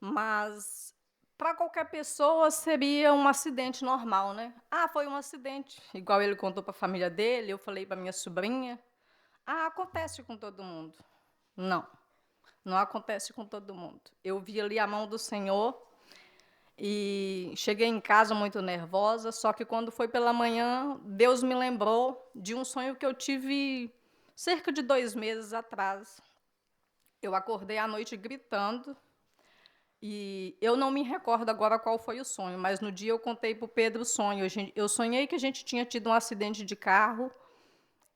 Mas, para qualquer pessoa, seria um acidente normal, né? Ah, foi um acidente. Igual ele contou para a família dele, eu falei para minha sobrinha. Ah, acontece com todo mundo. Não, não acontece com todo mundo. Eu vi ali a mão do Senhor e cheguei em casa muito nervosa, só que quando foi pela manhã, Deus me lembrou de um sonho que eu tive cerca de 2 meses atrás. Eu acordei à noite gritando e eu não me recordo agora qual foi o sonho, mas no dia eu contei para o Pedro o sonho. Eu sonhei que a gente tinha tido um acidente de carro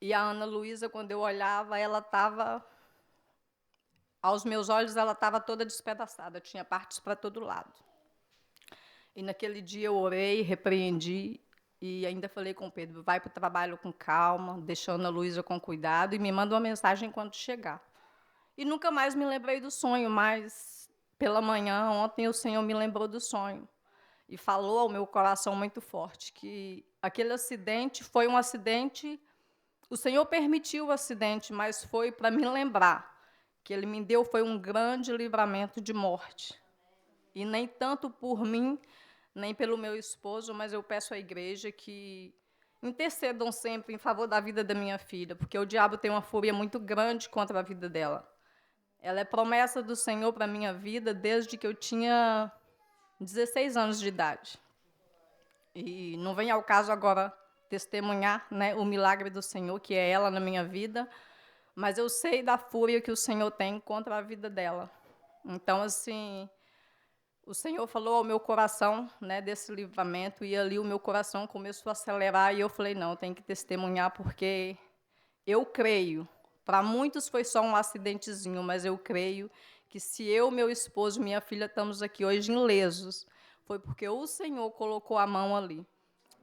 e a Ana Luísa, quando eu olhava, ela estava... Aos meus olhos, ela estava toda despedaçada, tinha partes para todo lado. E naquele dia eu orei, repreendi e ainda falei com o Pedro, vai para o trabalho com calma, deixando a Luísa com cuidado e me manda uma mensagem quando chegar. E nunca mais me lembrei do sonho, mas pela manhã, ontem, o Senhor me lembrou do sonho e falou ao meu coração muito forte que aquele acidente foi um acidente, o Senhor permitiu o acidente, mas foi para me lembrar que Ele me deu foi um grande livramento de morte. E nem tanto por mim, nem pelo meu esposo, mas eu peço à igreja que intercedam sempre em favor da vida da minha filha, porque o diabo tem uma fúria muito grande contra a vida dela. Ela é promessa do Senhor para a minha vida desde que eu tinha 16 anos de idade. E não vem ao caso agora testemunhar, né, o milagre do Senhor, que é ela na minha vida, mas eu sei da fúria que o Senhor tem contra a vida dela. Então, assim, o Senhor falou ao meu coração, né, desse livramento, e ali o meu coração começou a acelerar, e eu falei, não, eu tenho que testemunhar, porque eu creio. Para muitos foi só um acidentezinho, mas eu creio que se eu, meu esposo e minha filha estamos aqui hoje ilesos, foi porque o Senhor colocou a mão ali.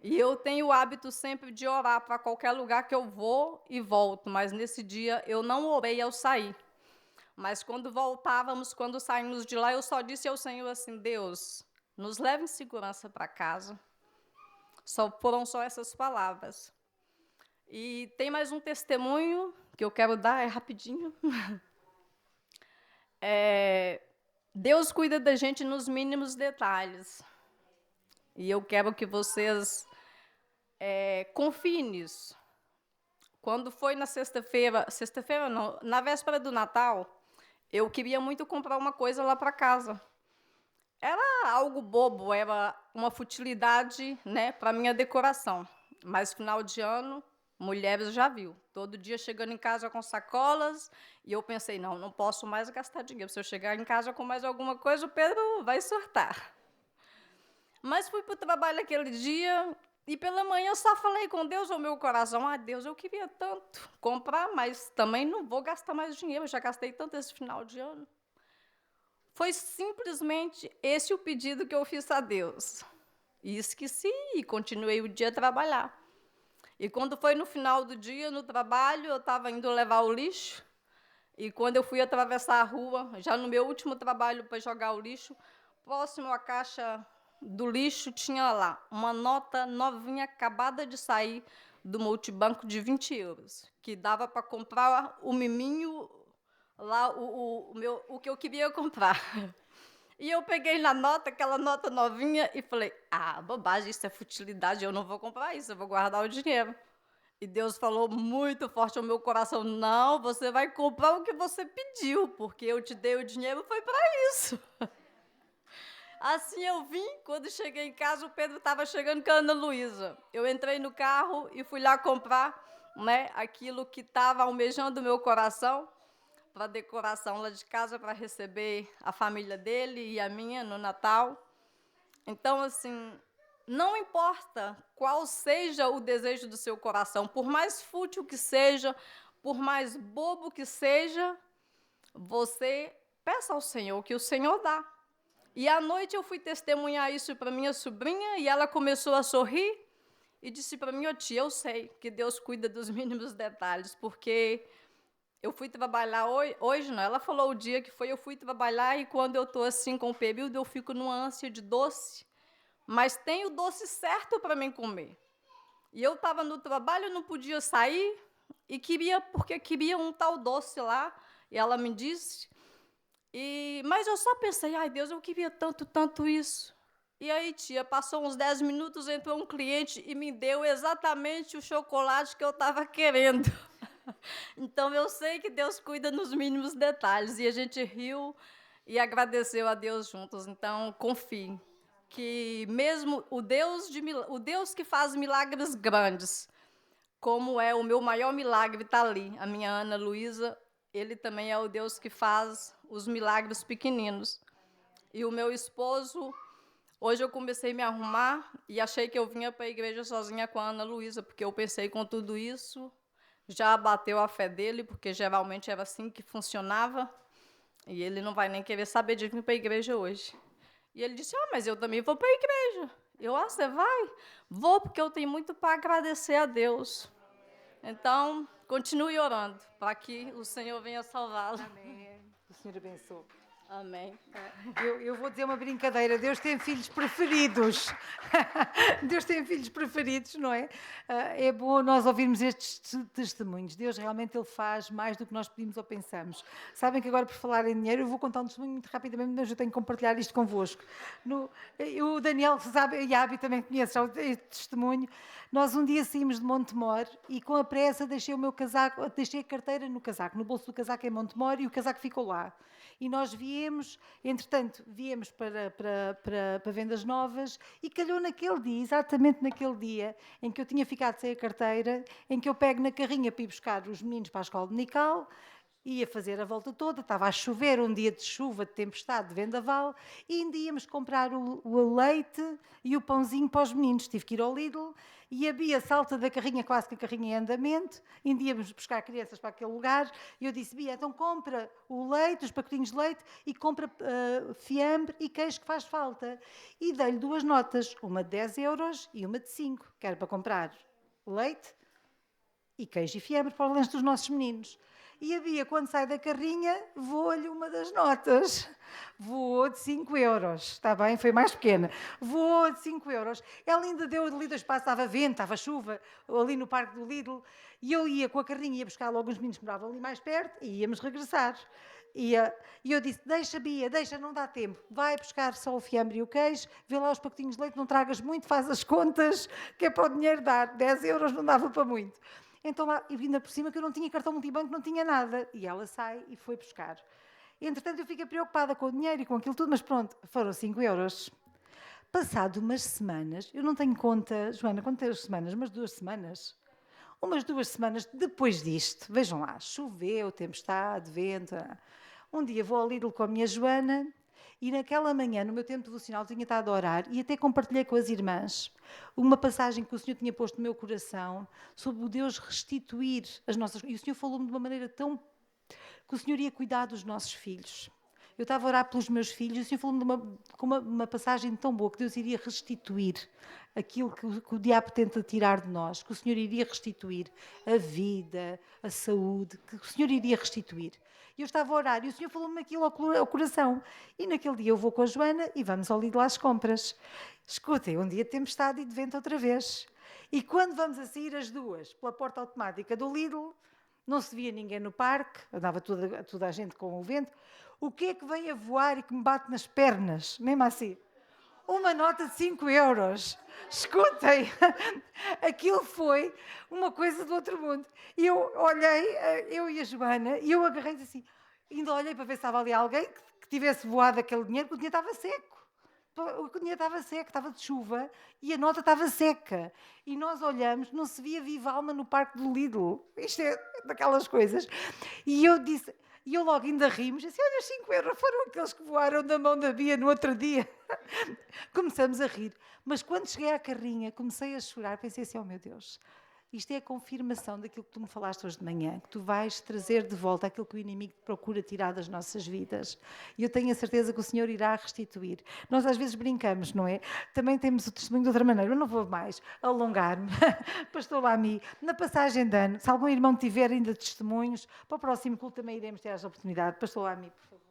E eu tenho o hábito sempre de orar para qualquer lugar que eu vou e volto, mas nesse dia eu não orei ao sair. Mas quando voltávamos, quando saímos de lá, eu só disse ao Senhor assim, Deus, nos leve em segurança para casa. Foram só essas palavras. E tem mais um testemunho que eu quero dar, é rapidinho. Deus cuida da gente nos mínimos detalhes. E eu quero que vocês confiem nisso. Quando foi na sexta-feira não, na véspera do Natal, eu queria muito comprar uma coisa lá para casa. Era algo bobo, era uma futilidade, né, para minha decoração. Mas final de ano, mulheres já viu. Todo dia chegando em casa com sacolas, e eu pensei, não posso mais gastar dinheiro. Se eu chegar em casa com mais alguma coisa, o Pedro vai surtar. Mas fui para o trabalho aquele dia, e pela manhã eu só falei com Deus ao meu coração, Deus, eu queria tanto comprar, mas também não vou gastar mais dinheiro, eu já gastei tanto esse final de ano. Foi simplesmente esse o pedido que eu fiz a Deus. E esqueci e continuei o dia a trabalhar. E quando foi no final do dia, no trabalho, eu estava indo levar o lixo. E quando eu fui atravessar a rua, já no meu último trabalho para jogar o lixo, próximo à caixa do lixo, tinha lá uma nota novinha, acabada de sair do multibanco de 20 euros, que dava para comprar o miminho lá, o que eu queria comprar. E eu peguei na nota, aquela nota novinha, e falei, bobagem, isso é futilidade, eu não vou comprar isso, eu vou guardar o dinheiro. E Deus falou muito forte ao meu coração, não, você vai comprar o que você pediu, porque eu te dei o dinheiro, foi para isso. Assim eu vim, quando cheguei em casa, o Pedro estava chegando com a Ana Luísa. Eu entrei no carro e fui lá comprar, né, aquilo que estava almejando o meu coração, para decoração lá de casa, para receber a família dele e a minha no Natal. Então, assim, não importa qual seja o desejo do seu coração, por mais fútil que seja, por mais bobo que seja, você peça ao Senhor, que o Senhor dá. E à noite eu fui testemunhar isso para minha sobrinha, e ela começou a sorrir e disse para mim, tia, eu sei que Deus cuida dos mínimos detalhes, porque eu fui trabalhar hoje, não, ela falou o dia que foi, eu fui trabalhar, e quando eu estou assim com o período, eu fico numa ânsia de doce, mas tem o doce certo para mim comer. E eu estava no trabalho, não podia sair, e porque queria um tal doce lá, e ela me disse, mas eu só pensei, Deus, eu queria tanto isso. E aí, tia, passou uns 10 minutos, entrou um cliente e me deu exatamente o chocolate que eu estava querendo. Então, eu sei que Deus cuida nos mínimos detalhes. E a gente riu e agradeceu a Deus juntos. Então, confie que mesmo o Deus que faz milagres grandes, como é o meu maior milagre, está ali, a minha Ana Luísa, ele também é o Deus que faz os milagres pequeninos. E o meu esposo, hoje eu comecei a me arrumar e achei que eu vinha para a igreja sozinha com a Ana Luísa, porque eu pensei com tudo isso, já abateu a fé dele, porque geralmente era assim que funcionava, e ele não vai nem querer saber de vir para a igreja hoje. E ele disse, mas eu também vou para a igreja. Eu, você vai? Vou, porque eu tenho muito para agradecer a Deus. Então, continue orando, para que o Senhor venha salvá-lo. Amém. O Senhor abençoe. Amém. Eu vou dizer uma brincadeira. Deus tem filhos preferidos. Deus tem filhos preferidos, não é? É bom nós ouvirmos estes testemunhos. Deus realmente Ele faz mais do que nós pedimos ou pensamos. Sabem que agora, por falar em dinheiro, eu vou contar um testemunho muito rapidamente, mas eu tenho que compartilhar isto convosco. O Daniel sabe, e a Abi também conhece já este testemunho. Nós um dia saímos de Montemor e com a pressa deixei o meu casaco, deixei a carteira no casaco, no bolso do casaco em Montemor, e o casaco ficou lá. E nós viemos para Vendas Novas, e calhou naquele dia, exatamente naquele dia, em que eu tinha ficado sem a carteira, em que eu pego na carrinha para ir buscar os meninos para a escola dominical, ia fazer a volta toda, estava a chover, um dia de chuva, de tempestade, de vendaval, e ainda íamos comprar o leite e o pãozinho para os meninos. Tive que ir ao Lidl, e a Bia salta da carrinha, quase que a carrinha em andamento, ainda íamos buscar crianças para aquele lugar, e eu disse, Bia, então compra o leite, os pacotinhos de leite, e compra fiambre e queijo, que faz falta. E dei-lhe 2 notas, uma de 10 euros e uma de 5, que era para comprar leite e queijo e fiambre para o lanche dos nossos meninos. E a Bia, quando sai da carrinha, voou-lhe uma das notas. Voou de 5 euros. Está bem? Foi mais pequena. Voou de 5 euros. Ela ainda deu ali 2 passos, estava vento, estava chuva, ali no parque do Lidl. E eu ia com a carrinha, ia buscar logo uns meninos que moravam ali mais perto, e íamos regressar. E eu disse, deixa, Bia, deixa, não dá tempo. Vai buscar só o fiambre e o queijo, vê lá os pacotinhos de leite, não tragas muito, faz as contas, que é para o dinheiro dar. 10 euros não dava para muito. Então lá, e vinda por cima, que eu não tinha cartão multibanco, não tinha nada. E ela sai e foi buscar. Entretanto, eu fiquei preocupada com o dinheiro e com aquilo tudo, mas pronto, foram 5 euros. Passado umas semanas, eu não tenho conta, Joana, quantas semanas? Umas 2 semanas. Umas 2 semanas depois disto, vejam lá, choveu, tempestade, vento. Um dia vou ao Lidl com a minha Joana e naquela manhã, no meu tempo devocional, tinha estado a orar e até compartilhei com as irmãs uma passagem que o Senhor tinha posto no meu coração sobre o Deus restituir as nossas... E o Senhor falou-me de uma maneira tão... que o Senhor ia cuidar dos nossos filhos. Eu estava a orar pelos meus filhos e o Senhor falou-me com uma passagem tão boa que Deus iria restituir aquilo que o diabo tenta tirar de nós, que o Senhor iria restituir a vida, a saúde, que o Senhor iria restituir. E eu estava a orar e o Senhor falou-me aquilo ao coração. E naquele dia eu vou com a Joana e vamos ao Lidl às compras. Escutem, um dia de tempestade e de vento outra vez. E quando vamos a sair as duas pela porta automática do Lidl, não se via ninguém no parque, andava toda a gente com o vento. O que é que vem a voar e que me bate nas pernas? Mesmo assim. Uma nota de 5 euros. Escutem, aquilo foi uma coisa do outro mundo. E eu olhei, eu e a Joana, e eu agarrei assim, ainda olhei para ver se estava ali alguém que tivesse voado aquele dinheiro, porque o dinheiro estava seco. O dinheiro estava seco, estava de chuva e a nota estava seca. E nós olhamos, não se via viva alma no parque do Lidl. Isto é daquelas coisas. E eu disse... E eu logo ainda rimos, disse, olha, 5 euros foram aqueles que voaram da mão da Bia no outro dia. Começamos a rir. Mas quando cheguei à carrinha, comecei a chorar, pensei assim, oh meu Deus, isto é a confirmação daquilo que tu me falaste hoje de manhã, que tu vais trazer de volta aquilo que o inimigo procura tirar das nossas vidas. E eu tenho a certeza que o Senhor irá restituir. Nós às vezes brincamos, não é? Também temos o testemunho de outra maneira. Eu não vou mais alongar-me. Pastor Lami, na passagem de ano, se algum irmão tiver ainda testemunhos, para o próximo culto também iremos ter essa oportunidade. Pastor Lami, por favor.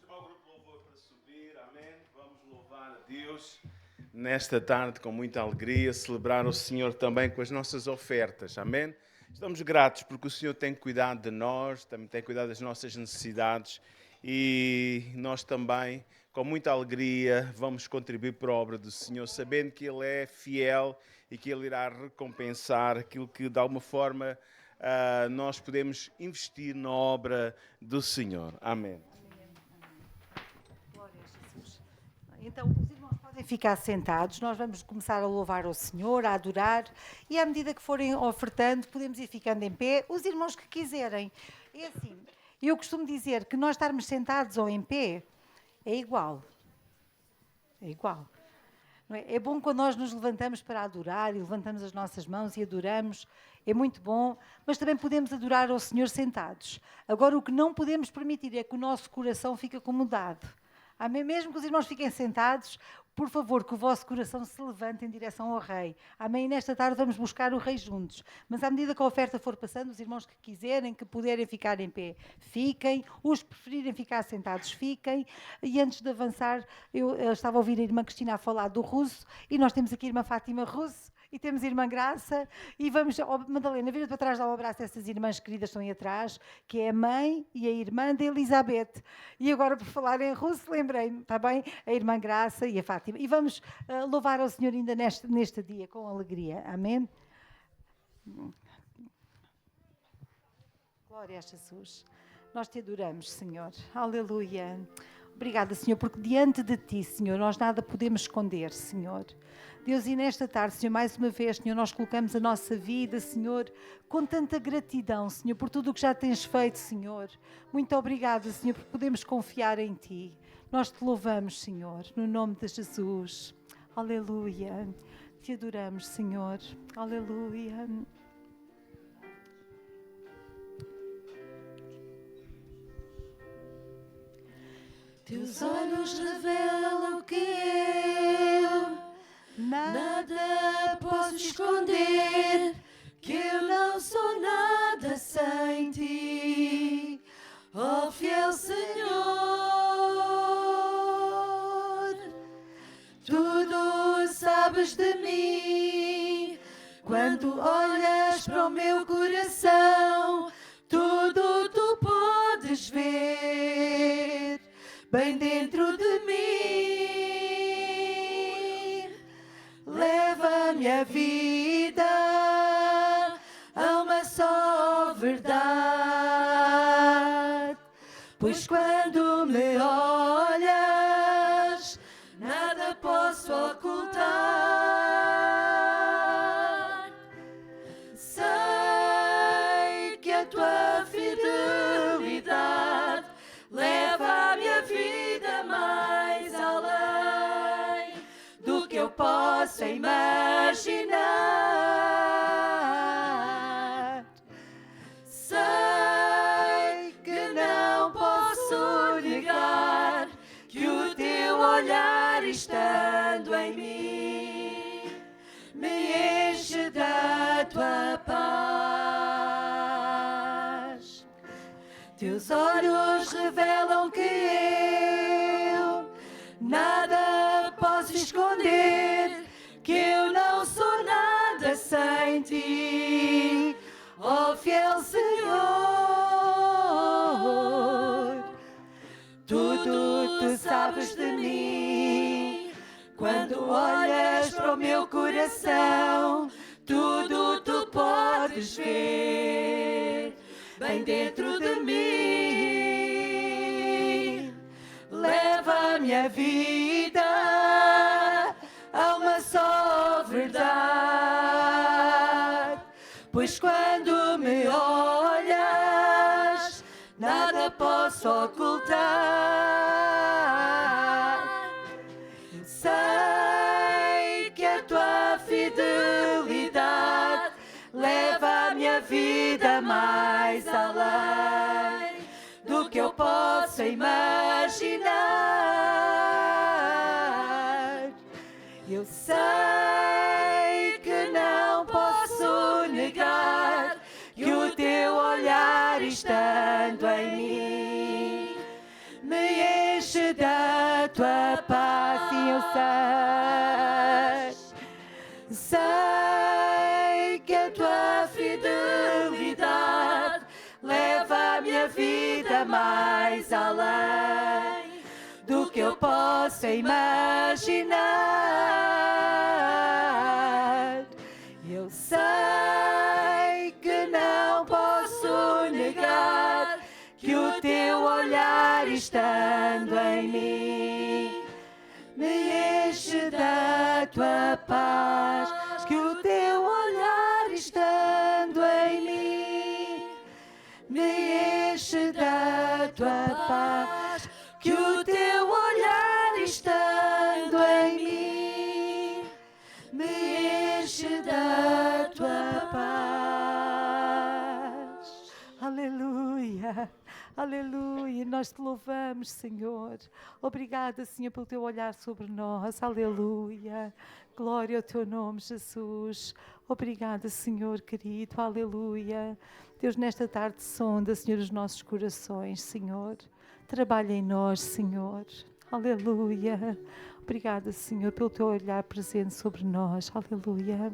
Chamar o grupo de louvor para subir, amém? Vamos louvar a Deus nesta tarde com muita alegria, celebrar o Senhor também com as nossas ofertas, amém? Estamos gratos porque o Senhor tem cuidado de nós, também tem cuidado das nossas necessidades e nós também, com muita alegria, vamos contribuir para a obra do Senhor, sabendo que Ele é fiel e que Ele irá recompensar aquilo que, de alguma forma, nós podemos investir na obra do Senhor. Amém. Glória a Jesus. Então, os irmãos podem ficar sentados, nós vamos começar a louvar ao Senhor, a adorar, e à medida que forem ofertando, podemos ir ficando em pé, os irmãos que quiserem. É assim, eu costumo dizer que nós estarmos sentados ou em pé é igual. É igual. Não é? É bom quando nós nos levantamos para adorar e levantamos as nossas mãos e adoramos, é muito bom, mas também podemos adorar ao Senhor sentados. Agora, o que não podemos permitir é que o nosso coração fique acomodado. Amém? Mesmo que os irmãos fiquem sentados, por favor, que o vosso coração se levante em direção ao Rei. Amém? E nesta tarde vamos buscar o Rei juntos. Mas à medida que a oferta for passando, os irmãos que quiserem, que puderem ficar em pé, fiquem. Os que preferirem ficar sentados, fiquem. E antes de avançar, eu estava a ouvir a irmã Cristina a falar do Russo, e nós temos aqui a irmã Fátima Russo, e temos a irmã Graça, e vamos, Madalena, vira para trás, dá um abraço a essas irmãs queridas que estão aí atrás, que é a mãe e a irmã da Elizabeth. E agora, por falar em russo, lembrei-me, está bem? A irmã Graça e a Fátima. E vamos louvar ao Senhor ainda neste dia, com alegria. Amém? Glória a Jesus. Nós te adoramos, Senhor. Aleluia. Obrigada, Senhor, porque diante de Ti, Senhor, nós nada podemos esconder, Senhor. Deus, e nesta tarde, Senhor, mais uma vez, Senhor, nós colocamos a nossa vida, Senhor, com tanta gratidão, Senhor, por tudo o que já tens feito, Senhor. Muito obrigada, Senhor, por podermos confiar em Ti. Nós te louvamos, Senhor, no nome de Jesus. Aleluia. Te adoramos, Senhor. Aleluia. Teus olhos revelam que eu nada posso esconder, que eu não sou nada sem Ti, ó fiel Senhor. Tudo sabes de mim, quando olhas para o meu coração, tudo tu podes ver, bem dentro de mim. Leva-me a vida a uma só verdade, pois quando me olhas, nada posso ocultar. Sei que a tua fidelidade leva a minha vida mais além do que eu possa imaginar. Sei que não posso negar que o teu olhar estando em mim me enche da tua paz. Teus olhos revelam que eu nada posso esconder, que eu não sou nada sem ti, ó fiel Senhor. Tudo tu sabes de mim, quando olhas para o meu coração, tudo tu podes ver bem dentro de mim. Leva a minha vida a uma só verdade, pois quando me olhas, nada posso ocultar. Sei que a tua fidelidade leva a minha vida mais além do que eu possa imaginar. Eu sei que não posso negar que o teu olhar estando em mim me enche da tua paz. E eu sei que a tua fidelidade leva a minha vida mais além do que eu possa imaginar. Eu sei que não posso negar que o teu olhar estando em mim me enche da tua paz, que o teu olhar estando em mim me enche da tua paz, que o teu olhar estando em mim me enche da tua paz. Aleluia, aleluia, nós te louvamos, Senhor. Obrigada, Senhor, pelo teu olhar sobre nós, aleluia. Glória ao teu nome, Jesus. Obrigada, Senhor querido, aleluia. Deus, nesta tarde sonda, Senhor, os nossos corações, Senhor. Trabalha em nós, Senhor, aleluia. Obrigada, Senhor, pelo teu olhar presente sobre nós, aleluia.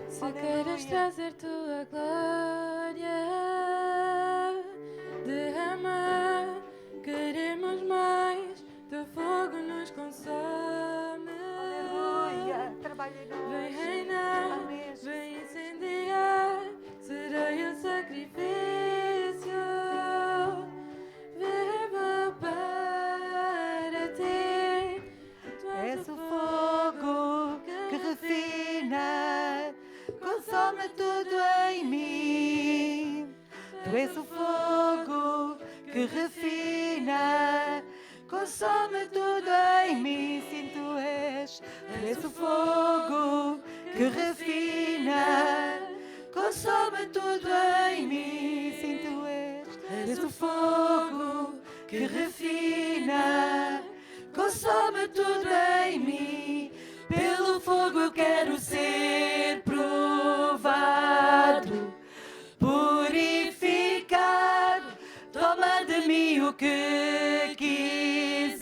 Se queres trazer tua glória, derrama, queremos mais, teu fogo nos consome. Aleluia, trabalha em nós. Vem reinar, Amém. vem incendiar, serei o sacrifício. Vivo para ti, tu És o fogo que refina, consome tudo em mim. Tu és o fogo que refina, refina, consome tudo em mim. Sim, tu és o fogo que refina, consome tudo em mim. Sim, tu és o fogo que refina, consome tudo em mim. Pelo fogo eu quero ser provado, purificado. Toma de mim o que quiseres.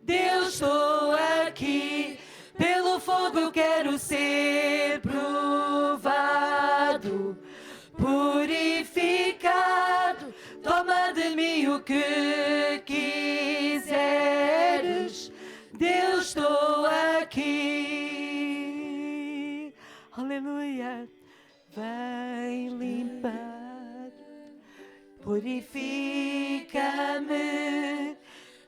Deus, estou aqui. Pelo fogo eu quero ser provado, purificado. Toma de mim o que quiseres. Deus, estou aqui. Aleluia. Vem limpar, purifica-me.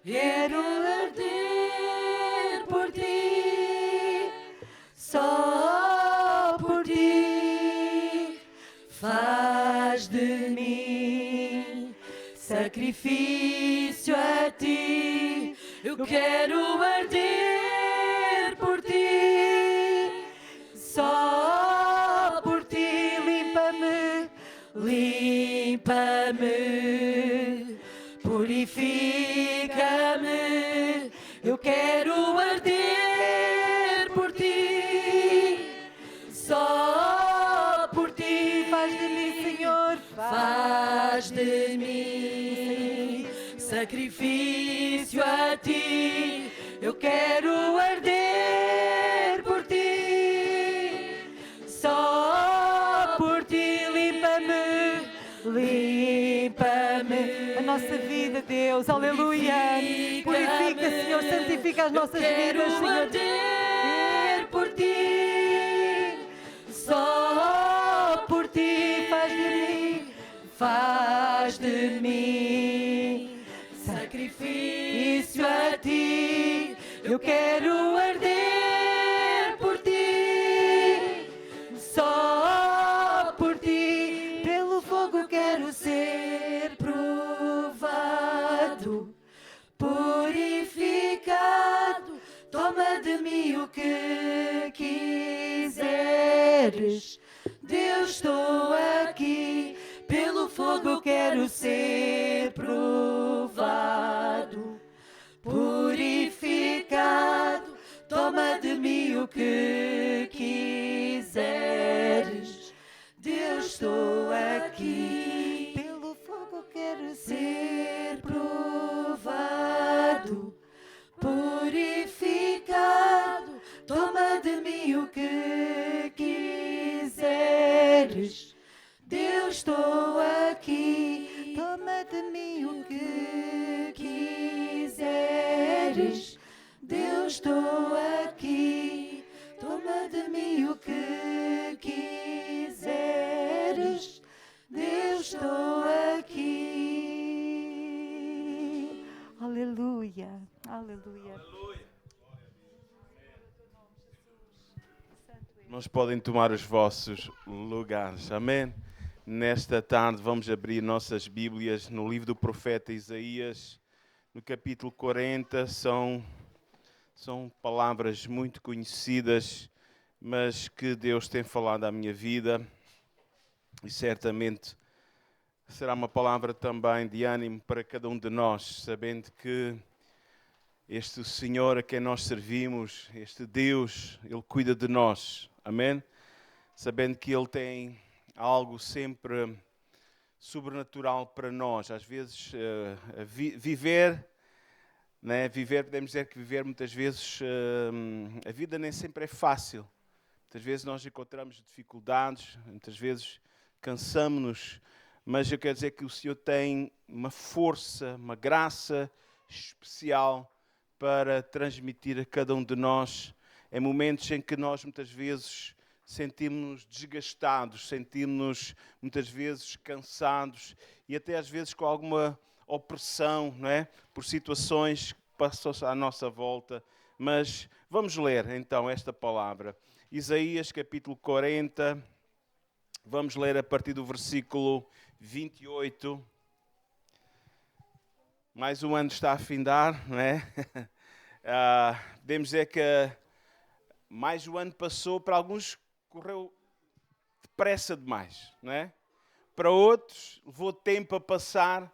Quero arder por ti, só por ti. Faz de mim sacrifício a ti. Eu quero arder por ti, só por ti. Limpa-me, limpa-me, purifica-me. Eu quero arder por ti, só por ti. Faz de mim, Senhor, faz de mim sacrifício a ti. Eu quero arder por ti, só por ti. Limpa-me, limpa-me. A nossa vida, Deus, aleluia. Purifica, Senhor, santifica as nossas vidas, Senhor. Arder por ti, só por ti. Faz de mim sacrifício a ti. Eu quero arder por ti, só por ti. Pelo fogo quero ser provado, purificado. Toma de mim o que quiseres. Deus, estou aqui. Pelo fogo eu quero ser provado, purificado. Toma de mim o que quiseres. Deus, estou aqui. Pelo fogo eu quero ser provado, purificado. Toma de mim o que quiseres. Deus, estou aqui. Toma de mim o que quiseres. Deus, estou aqui. Toma de mim o que quiseres. Deus, estou aqui. Aleluia. Aleluia. Irmãos, podem tomar os vossos lugares. Amém? Nesta tarde vamos abrir nossas Bíblias no livro do profeta Isaías, no capítulo 40. São palavras muito conhecidas, mas que Deus tem falado à minha vida. E certamente será uma palavra também de ânimo para cada um de nós, sabendo que este Senhor a quem nós servimos, este Deus, Ele cuida de nós. Amém? Sabendo que Ele tem algo sempre sobrenatural para nós. Às vezes, viver, podemos dizer que viver muitas vezes, a vida nem sempre é fácil. Muitas vezes nós encontramos dificuldades, muitas vezes cansamos-nos, mas eu quero dizer que o Senhor tem uma força, uma graça especial para transmitir a cada um de nós em momentos em que nós muitas vezes sentimos-nos desgastados, sentimos-nos muitas vezes cansados e até às vezes com alguma opressão, não é? Por situações que passam à nossa volta. Mas vamos ler então esta palavra. Isaías capítulo 40, vamos ler a partir do versículo 28. Mais um ano está a findar, não é? Podemos dizer que mais um ano passou, para alguns correu depressa demais, não é? Para outros levou tempo a passar,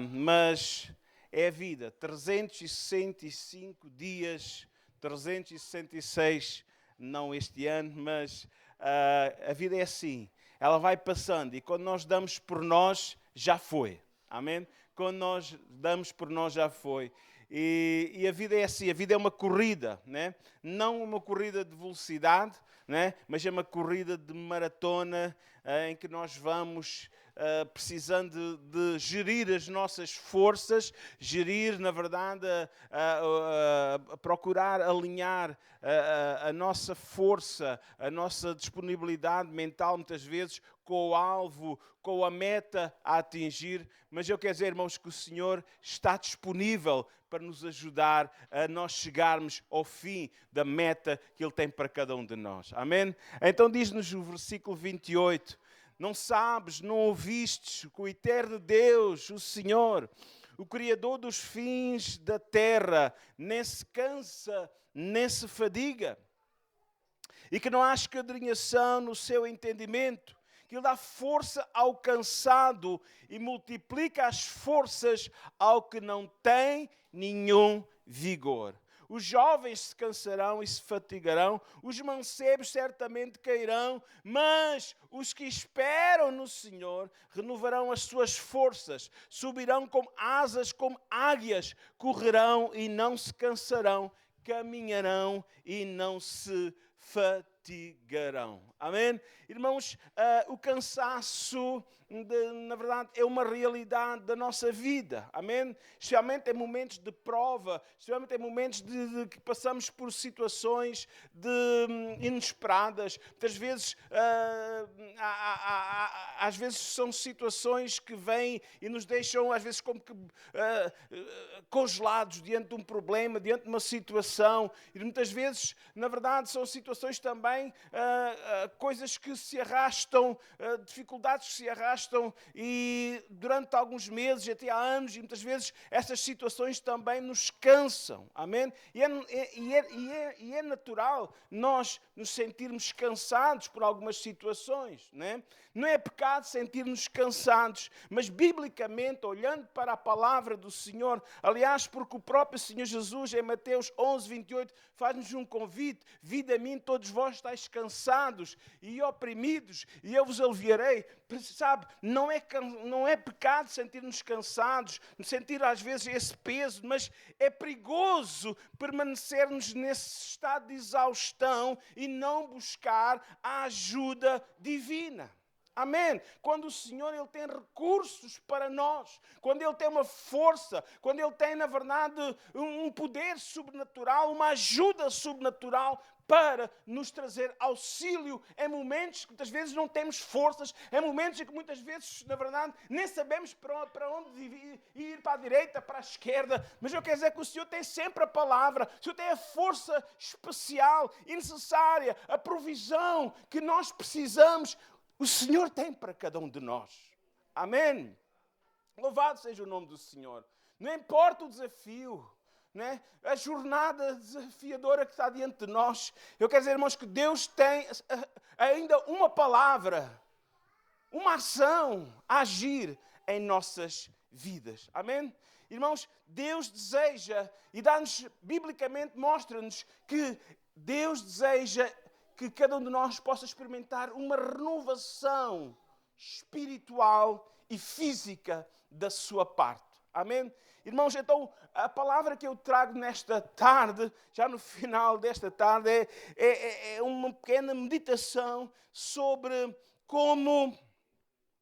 mas é a vida. 365 dias, 366, não este ano, mas a vida é assim. Ela vai passando e quando nós damos por nós, já foi. Amém? Quando nós damos por nós, já foi. E a vida é assim, a vida é uma corrida, né? Não uma corrida de velocidade, né? Mas é uma corrida de maratona em que nós vamos precisando de gerir as nossas forças, gerir, na verdade, procurar alinhar a nossa força, a nossa disponibilidade mental, muitas vezes, com o alvo, com a meta a atingir. Mas eu quero dizer, irmãos, que o Senhor está disponível para nos ajudar a nós chegarmos ao fim da meta que Ele tem para cada um de nós. Amém? Então diz-nos o versículo 28, não sabes, não ouvistes que o eterno Deus, o Senhor, o Criador dos fins da terra, nem se cansa, nem se fadiga, e que não há esquadrinhação no seu entendimento, que Ele dá força ao cansado e multiplica as forças ao que não tem nenhum vigor. Os jovens se cansarão e se fatigarão, os mancebos certamente cairão, mas os que esperam no Senhor renovarão as suas forças, subirão como asas, como águias, correrão e não se cansarão, caminharão e não se fatigarão. Amém? Irmãos, o cansaço, na verdade, é uma realidade da nossa vida. Amém? Especialmente em momentos de prova, especialmente em momentos de que passamos por situações inesperadas. Muitas vezes, às vezes são situações que vêm e nos deixam, às vezes, como que congelados diante de um problema, diante de uma situação. E muitas vezes, na verdade, são situações também, coisas que se arrastam, dificuldades que se arrastam e durante alguns meses, até há anos, e muitas vezes essas situações também nos cansam. Amém? E é natural nós nos sentirmos cansados por algumas situações, né? Não é pecado sentir-nos cansados, mas biblicamente, olhando para a palavra do Senhor, aliás, porque o próprio Senhor Jesus, em Mateus 11, 28, faz-nos um convite: vinde a mim todos vós estáis cansados e oprimidos, e eu vos aliviarei. Sabe, não é pecado sentir-nos cansados, sentir às vezes esse peso, mas é perigoso permanecermos nesse estado de exaustão e não buscar a ajuda divina. Amém? Quando o Senhor Ele tem recursos para nós, quando Ele tem uma força, quando Ele tem, na verdade, um poder sobrenatural, uma ajuda sobrenatural para nos trazer auxílio em momentos que muitas vezes não temos forças, em momentos em que muitas vezes, na verdade, nem sabemos para onde ir, para a direita, para a esquerda. Mas eu quero dizer que o Senhor tem sempre a palavra, o Senhor tem a força especial e necessária, a provisão que nós precisamos. O Senhor tem para cada um de nós. Amém? Louvado seja o nome do Senhor. Não importa o desafio, né? A jornada desafiadora que está diante de nós. Eu quero dizer, irmãos, que Deus tem ainda uma palavra, uma ação a agir em nossas vidas. Amém? Irmãos, Deus deseja e dá-nos, biblicamente, mostra-nos que Deus deseja que cada um de nós possa experimentar uma renovação espiritual e física da sua parte. Amém? Irmãos, então a palavra que eu trago nesta tarde, já no final desta tarde, é uma pequena meditação sobre como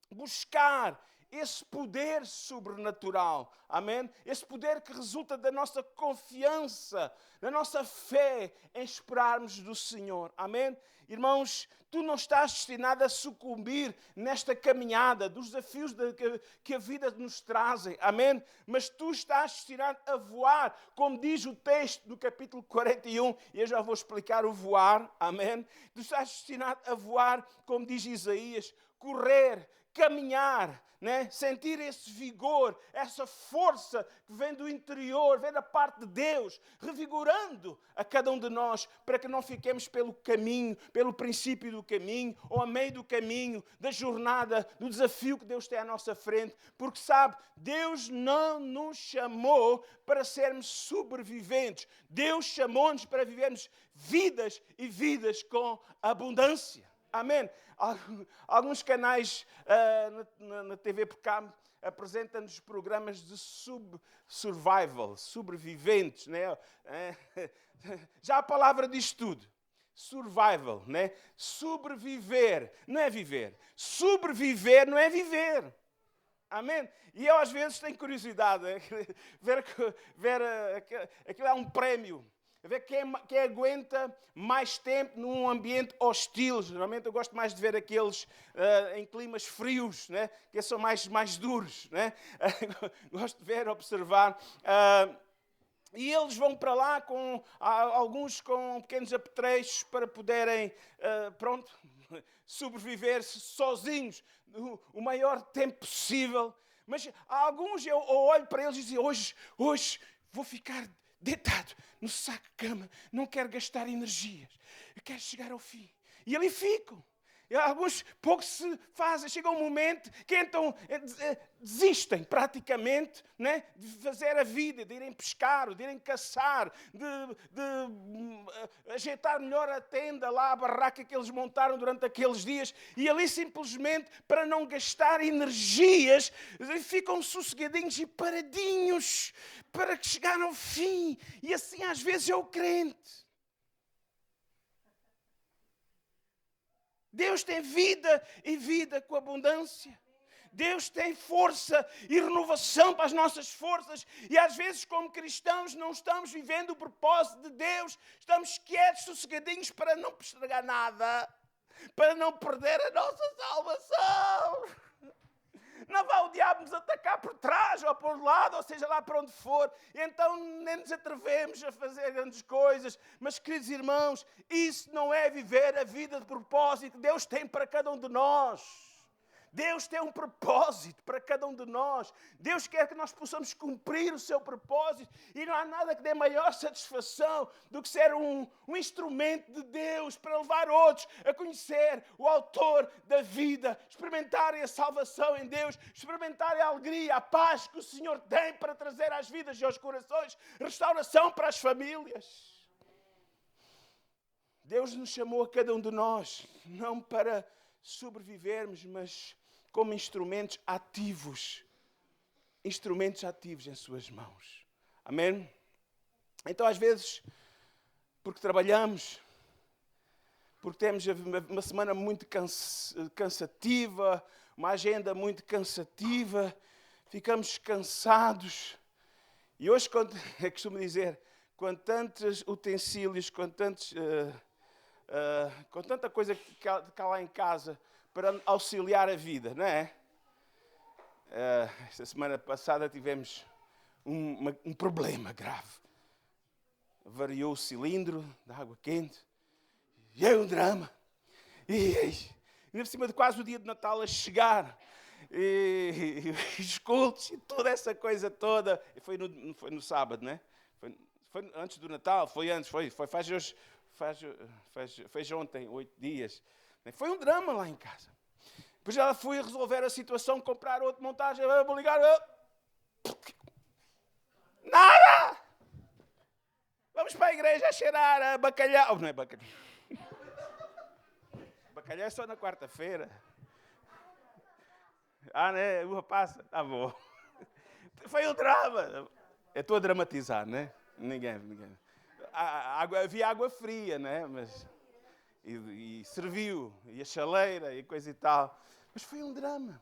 buscar esse poder sobrenatural, amém? Esse poder que resulta da nossa confiança, da nossa fé em esperarmos do Senhor, amém? Irmãos, tu não estás destinado a sucumbir nesta caminhada dos desafios que a vida nos trazem, amém? Mas tu estás destinado a voar, como diz o texto do capítulo 41, e eu já vou explicar o voar, amém? Tu estás destinado a voar, como diz Isaías, correr, caminhar, né? Sentir esse vigor, essa força que vem do interior, vem da parte de Deus, revigorando a cada um de nós, para que não fiquemos pelo caminho, pelo princípio do caminho, ou a meio do caminho, da jornada, do desafio que Deus tem à nossa frente. Porque sabe, Deus não nos chamou para sermos sobreviventes. Deus chamou-nos para vivermos vidas e vidas com abundância. Amém? Alguns canais na TV por cá apresentam-nos programas de survival, sobreviventes, né? Já a palavra diz tudo. Survival, né? Sobreviver não é viver. Sobreviver não é viver. Amém? E eu às vezes tenho curiosidade, né? ver aquilo é um prémio. Ver quem aguenta mais tempo num ambiente hostil. Geralmente eu gosto mais de ver aqueles em climas frios, né? Que são mais duros. Né? Gosto de ver, observar. E eles vão para lá, alguns com pequenos apetrechos para poderem, sobreviver sozinhos o maior tempo possível. Mas alguns eu olho para eles e digo, hoje vou ficar deitado no saco de cama, não quero gastar energias, eu quero chegar ao fim. E ali ficam. E alguns poucos se fazem, chega um momento que então desistem praticamente, né, de fazer a vida, de irem pescar, de irem caçar, de ajeitar melhor a tenda lá, a barraca que eles montaram durante aqueles dias, e ali simplesmente para não gastar energias, ficam sossegadinhos e paradinhos para chegar ao fim. E assim às vezes é o crente. Deus tem vida e vida com abundância. Deus tem força e renovação para as nossas forças. E às vezes, como cristãos, não estamos vivendo o propósito de Deus. Estamos quietos, sossegadinhos para não estragar nada. Para não perder a nossa salvação. Não vai o diabo nos atacar por trás ou por lado, ou seja lá para onde for. Então nem nos atrevemos a fazer grandes coisas. Mas, queridos irmãos, isso não é viver a vida de propósito que Deus tem para cada um de nós. Deus tem um propósito para cada um de nós. Deus quer que nós possamos cumprir o seu propósito. E não há nada que dê maior satisfação do que ser um instrumento de Deus para levar outros a conhecer o autor da vida, experimentarem a salvação em Deus, experimentarem a alegria, a paz que o Senhor tem para trazer às vidas e aos corações, restauração para as famílias. Deus nos chamou a cada um de nós, não para sobrevivermos, mas como instrumentos ativos em suas mãos. Amém? Então, às vezes, porque trabalhamos, porque temos uma semana muito cansativa, uma agenda muito cansativa, ficamos cansados. E hoje, eu costumo dizer, com tantos utensílios, com tanta coisa que há lá em casa para auxiliar a vida, não é? Esta semana passada tivemos um problema grave. Variou o cilindro da água quente. E é um drama. E ainda por cima de quase o dia de Natal a chegar. E os cultos e toda essa coisa toda. Foi no sábado, não é? Foi antes do Natal, foi fez ontem, 8 dias. Foi um drama lá em casa. Depois ela foi resolver a situação, comprar outra montagem, vou ligar. Nada! Vamos para a igreja a cheirar a bacalhau. Não é bacalhau. Bacalhau é só na quarta-feira. Né? Uva passa. Tá bom. Foi um drama. Eu estou a dramatizar, né? Ninguém. Havia água fria, né? Mas, e serviu, e a chaleira, e coisa e tal. Mas foi um drama,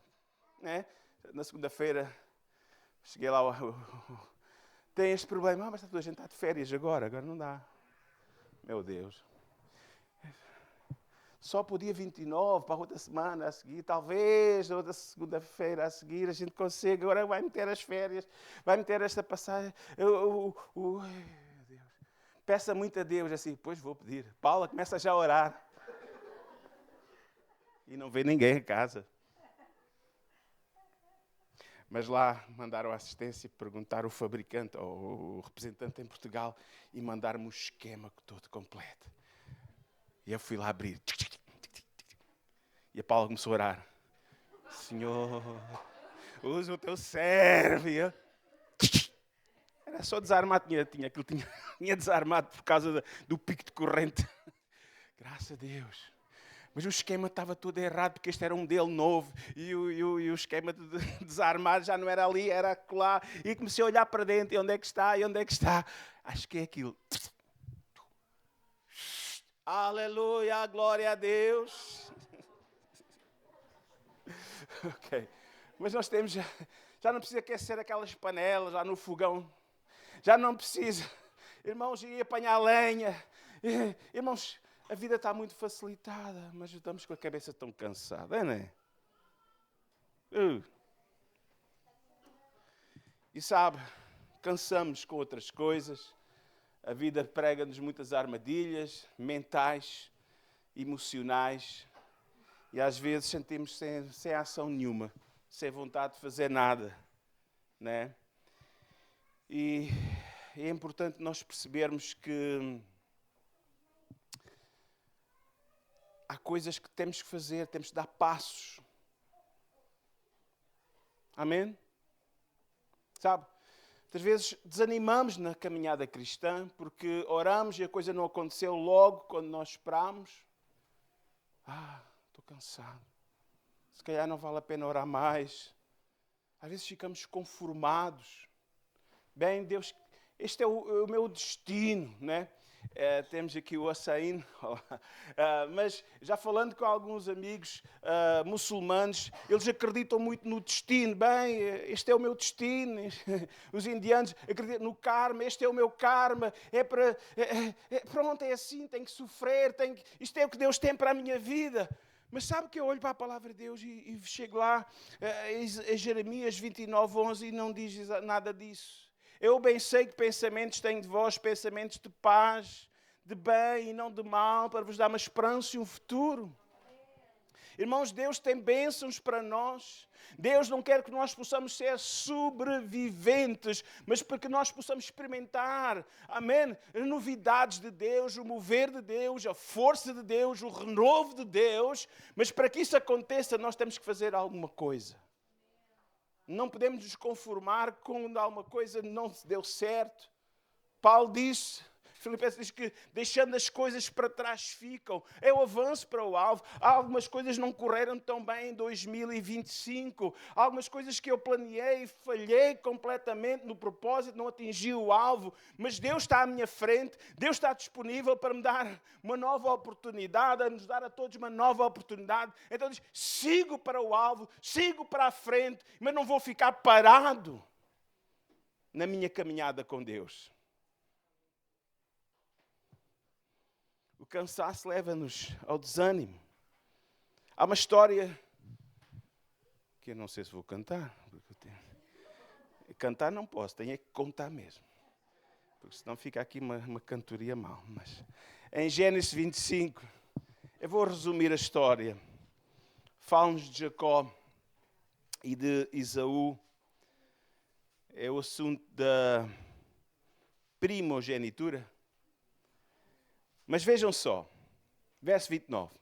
né? Na segunda-feira, cheguei lá, tem este problema. Mas está toda a gente está de férias agora não dá. Meu Deus. Só para o dia 29, para a outra semana a seguir, talvez, outra segunda-feira a seguir, a gente consiga. Agora vai meter as férias, vai meter esta passagem. Deus. Peça muito a Deus, assim, pois vou pedir. Paula começa já a orar. E não vê ninguém em casa. Mas lá mandaram a assistência, perguntar o fabricante ou o representante em Portugal e mandaram-me o esquema todo completo. E eu fui lá abrir. E a Paula começou a orar. Senhor, usa o teu servo. Era só desarmar, tinha desarmado por causa do pico de corrente. Graças a Deus. Mas o esquema estava todo errado, porque este era um modelo novo. E o esquema de desarmar já não era ali, era lá. E comecei a olhar para dentro, e onde é que está, e onde é que está. Acho que é aquilo. Aleluia, glória a Deus. Ok. Mas nós temos, já não precisa aquecer aquelas panelas lá no fogão. Já não precisa. Irmãos, ir apanhar lenha. Irmãos, a vida está muito facilitada, mas estamos com a cabeça tão cansada, não é? E sabe, cansamos com outras coisas. A vida prega-nos muitas armadilhas mentais, emocionais. E às vezes sentimos sem ação nenhuma, sem vontade de fazer nada, né? E é importante nós percebermos que há coisas que temos que fazer, temos que dar passos. Amém? Sabe? Muitas vezes desanimamos na caminhada cristã porque oramos e a coisa não aconteceu logo quando nós esperámos. Estou cansado. Se calhar não vale a pena orar mais. Às vezes ficamos conformados. Bem, Deus, este é o meu destino, né? Temos aqui o açaí, mas já falando com alguns amigos muçulmanos, eles acreditam muito no destino. Bem, este é o meu destino. Os indianos acreditam no karma, este é o meu karma. Pronto, é assim, tenho que sofrer, isto é o que Deus tem para a minha vida. Mas sabe que eu olho para a palavra de Deus e chego lá, a Jeremias 29:11, e não diz nada disso. Eu bem sei que pensamentos tenho de vós, pensamentos de paz, de bem e não de mal, para vos dar uma esperança e um futuro. Irmãos, Deus tem bênçãos para nós. Deus não quer que nós possamos ser sobreviventes, mas para que nós possamos experimentar, amém, as novidades de Deus, o mover de Deus, a força de Deus, o renovo de Deus. Mas para que isso aconteça, nós temos que fazer alguma coisa. Não podemos nos conformar quando alguma coisa não deu certo. Paulo disse, Filipenses diz que deixando as coisas para trás ficam. É o avanço para o alvo. Algumas coisas não correram tão bem em 2025. Algumas coisas que eu planeei, falhei completamente no propósito, não atingi o alvo. Mas Deus está à minha frente. Deus está disponível para me dar uma nova oportunidade, a nos dar a todos uma nova oportunidade. Então diz, sigo para o alvo, sigo para a frente, mas não vou ficar parado na minha caminhada com Deus. O cansaço leva-nos ao desânimo. Há uma história que eu não sei se vou cantar. Cantar não posso, tenho é que contar mesmo. Porque senão fica aqui uma cantoria mal. Mas em Gênesis 25, eu vou resumir a história. Fala-nos de Jacó e de Esaú. É o assunto da primogenitura. Mas vejam só, verso 29.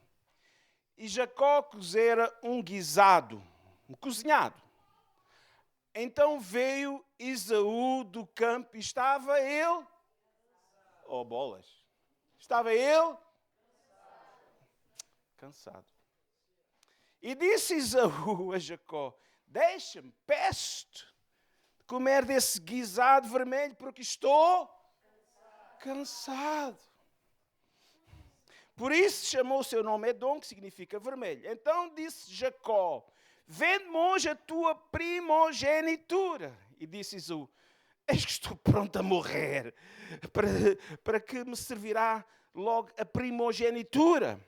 E Jacó cozera um guisado, um cozinhado. Então veio Esaú do campo e estava ele... Oh, bolas! Estava ele... cansado. E disse Esaú a Jacó, deixa-me, peço-te, de comer desse guisado vermelho, porque estou cansado. Por isso chamou o seu nome Edom, que significa vermelho. Então disse Jacó, vende-me hoje a tua primogenitura. E disse Esaú, eis que estou pronto a morrer, para que me servirá logo a primogenitura.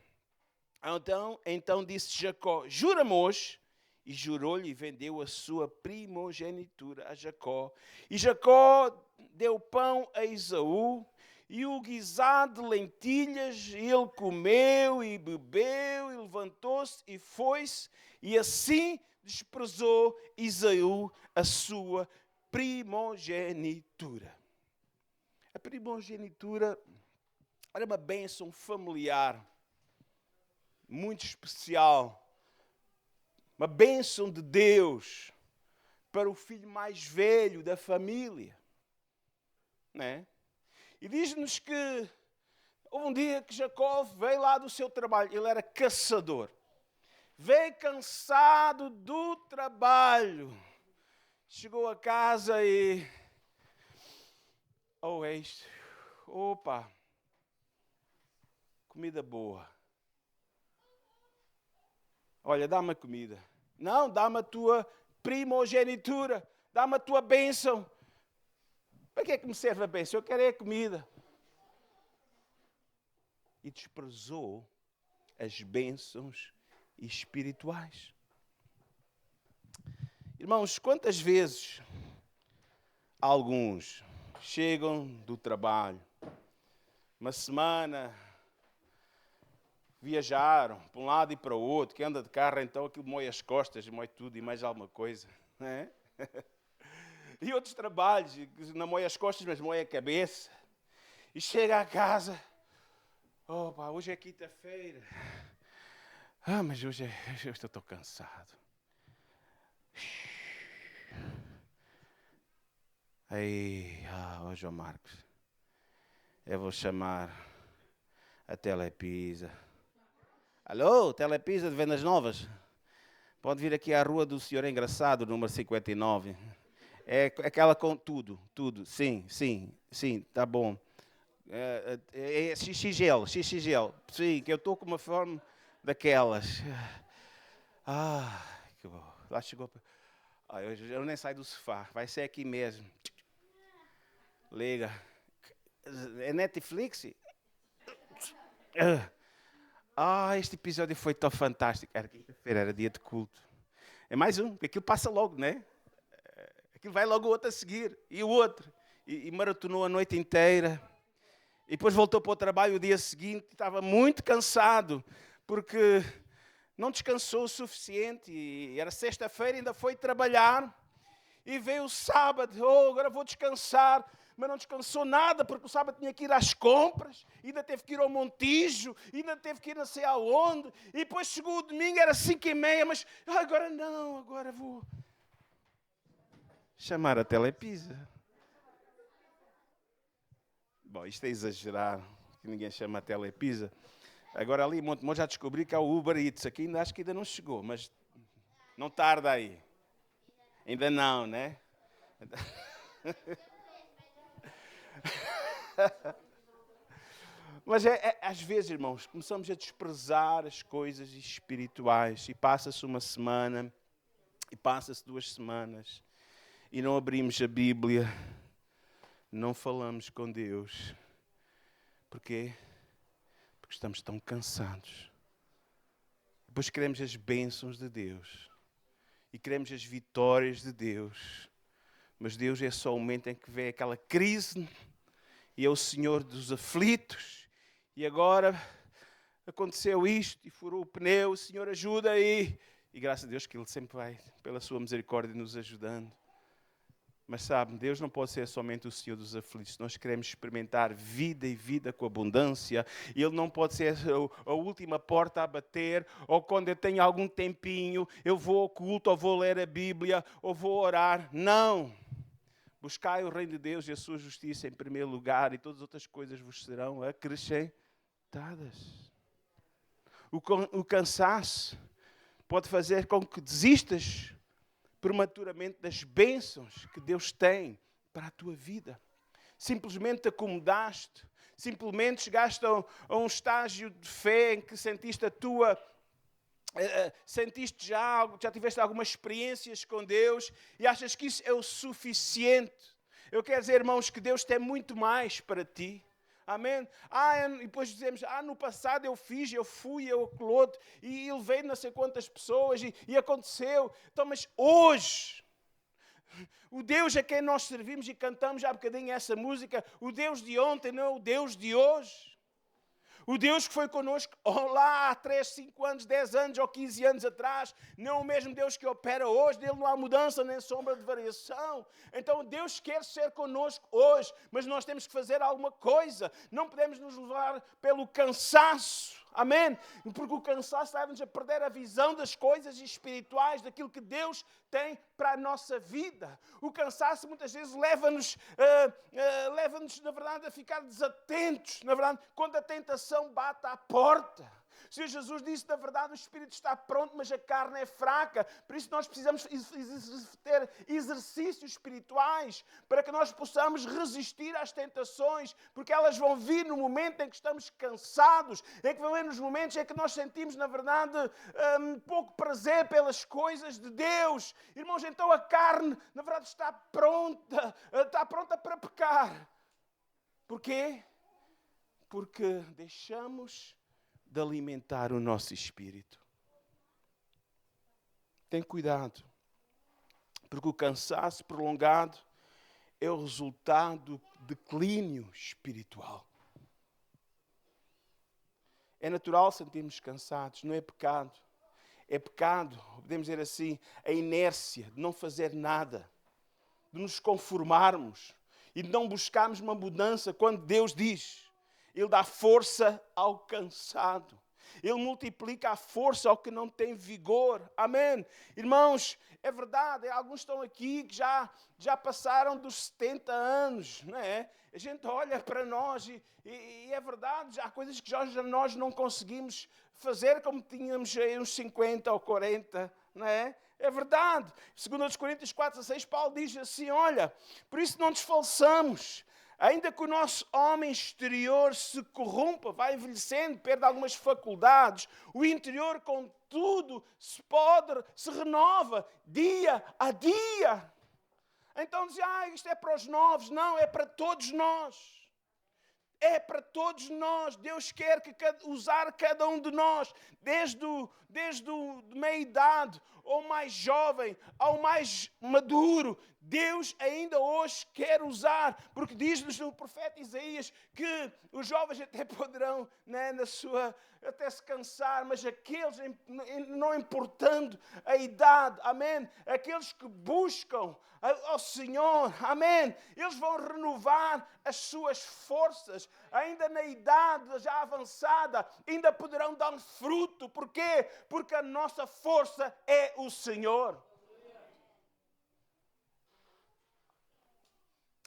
Então disse Jacó, jura-me hoje. E jurou-lhe e vendeu a sua primogenitura a Jacó. E Jacó deu pão a Esaú, e o guisado de lentilhas, ele comeu e bebeu, e levantou-se e foi-se, e assim desprezou Esaú a sua primogenitura. A primogenitura era uma bênção familiar, muito especial. Uma bênção de Deus para o filho mais velho da família. Né? E diz-nos que houve um dia que Jacó veio lá do seu trabalho. Ele era caçador. Veio cansado do trabalho. Chegou a casa e... Opa! Comida boa. Olha, dá-me a comida. Não, dá-me a tua primogenitura. Dá-me a tua bênção. Para que é que me serve a bênção? Eu quero é a comida. E desprezou as bênçãos espirituais. Irmãos, quantas vezes alguns chegam do trabalho, uma semana, viajaram para um lado e para o outro, quem anda de carro então aquilo moe as costas, moe tudo e mais alguma coisa, não é? E outros trabalhos, não moe as costas, mas moe a cabeça. E chega a casa, opa, hoje é quinta-feira. Mas hoje eu estou cansado. Aí, João Marcos, eu vou chamar a Telepisa. Alô, Telepisa de Vendas Novas? Pode vir aqui à rua do Senhor Engraçado, número 59. É aquela com tudo. Sim, tá bom. É XXL. Sim, que eu estou com uma forma daquelas. Que bom. Lá chegou. Eu nem saio do sofá. Vai ser aqui mesmo. Liga. É Netflix? Este episódio foi tão fantástico. Era quinta-feira, era dia de culto. É mais um, porque aquilo passa logo, né? Aquilo vai logo o outro a seguir. E o outro. E maratonou a noite inteira. E depois voltou para o trabalho o dia seguinte. Estava muito cansado. Porque não descansou o suficiente. E era sexta-feira, ainda foi trabalhar. E veio o sábado. Agora vou descansar. Mas não descansou nada, porque o sábado tinha que ir às compras, ainda teve que ir ao Montijo, ainda teve que ir não sei aonde, e depois chegou o domingo, era 5h30, mas agora não, agora vou chamar a Telepisa. Bom, isto é exagerar, que ninguém chama a Telepisa. Agora ali em Montemor já descobri que há o Uber Eats, aqui acho que ainda não chegou, mas não tarda aí. Ainda não, né? Mas às vezes, irmãos, começamos a desprezar as coisas espirituais e passa-se uma semana e passa-se 2 semanas e não abrimos a Bíblia, não falamos com Deus. Porquê? Porque estamos tão cansados. Depois queremos as bênçãos de Deus e queremos as vitórias de Deus, mas Deus é só o momento em que vem aquela crise. E é o Senhor dos aflitos. E agora aconteceu isto e furou o pneu. O Senhor ajuda aí. E graças a Deus que Ele sempre vai, pela sua misericórdia, nos ajudando. Mas sabe, Deus não pode ser somente o Senhor dos aflitos. Nós queremos experimentar vida e vida com abundância. E Ele não pode ser a última porta a bater. Ou quando eu tenho algum tempinho, eu vou ao culto, ou vou ler a Bíblia, ou vou orar. Não! Buscai o reino de Deus e a sua justiça em primeiro lugar, e todas as outras coisas vos serão acrescentadas. O cansaço pode fazer com que desistas prematuramente das bênçãos que Deus tem para a tua vida. Simplesmente te acomodaste, simplesmente chegaste a um estágio de fé em que sentiste já tiveste algumas experiências com Deus e achas que isso é o suficiente. Eu quero dizer, irmãos, que Deus tem muito mais para ti. Amém? E depois dizemos, no passado eu fiz, eu fui, eu aquele outro, e levei não sei quantas pessoas, e aconteceu. Então, mas hoje, o Deus a quem nós servimos e cantamos já há bocadinho essa música, o Deus de ontem não é o Deus de hoje. O Deus que foi connosco lá há 3, 5 anos, 10 anos ou 15 anos atrás, não é o mesmo Deus que opera hoje. Dele não há mudança nem sombra de variação. Então Deus quer ser connosco hoje, mas nós temos que fazer alguma coisa. Não podemos nos levar pelo cansaço. Amém? Porque o cansaço leva-nos a perder a visão das coisas espirituais, daquilo que Deus tem para a nossa vida. O cansaço muitas vezes leva-nos, na verdade, a ficar desatentos. Na verdade, quando a tentação bate à porta. O Senhor Jesus disse, na verdade, o Espírito está pronto, mas a carne é fraca. Por isso nós precisamos ter exercícios espirituais para que nós possamos resistir às tentações, porque elas vão vir no momento em que estamos cansados, em que vão vir nos momentos em que nós sentimos, na verdade, pouco prazer pelas coisas de Deus. Irmãos, então a carne, na verdade, está pronta para pecar. Porquê? Porque deixamos de alimentar o nosso espírito. Tem cuidado, porque o cansaço prolongado é o resultado do declínio espiritual. É natural sentirmos cansados, não é pecado. É pecado, podemos dizer assim, a inércia de não fazer nada, de nos conformarmos e de não buscarmos uma mudança quando Deus diz. Ele dá força ao cansado. Ele multiplica a força ao que não tem vigor. Amém? Irmãos, é verdade. Alguns estão aqui que já passaram dos 70 anos. Não é? A gente olha para nós e é verdade. Há coisas que já nós não conseguimos fazer como tínhamos aí uns 50 ou 40. Não é? É verdade. Segundo aos Coríntios 4:6, Paulo diz assim, olha, por isso não desfaleçamos. Ainda que o nosso homem exterior se corrompa, vai envelhecendo, perde algumas faculdades, o interior, contudo, se renova dia a dia. Então dizia, isto é para os novos. Não, é para todos nós. É para todos nós. Deus quer usar cada um de nós, desde meia-idade, ou mais jovem, ao mais maduro. Deus ainda hoje quer usar, porque diz-nos no profeta Isaías que os jovens até poderão, né, até se cansar, mas aqueles, não importando a idade, amém, aqueles que buscam ao Senhor, amém, eles vão renovar as suas forças, ainda na idade já avançada, ainda poderão dar fruto. Porquê? Porque a nossa força é o Senhor.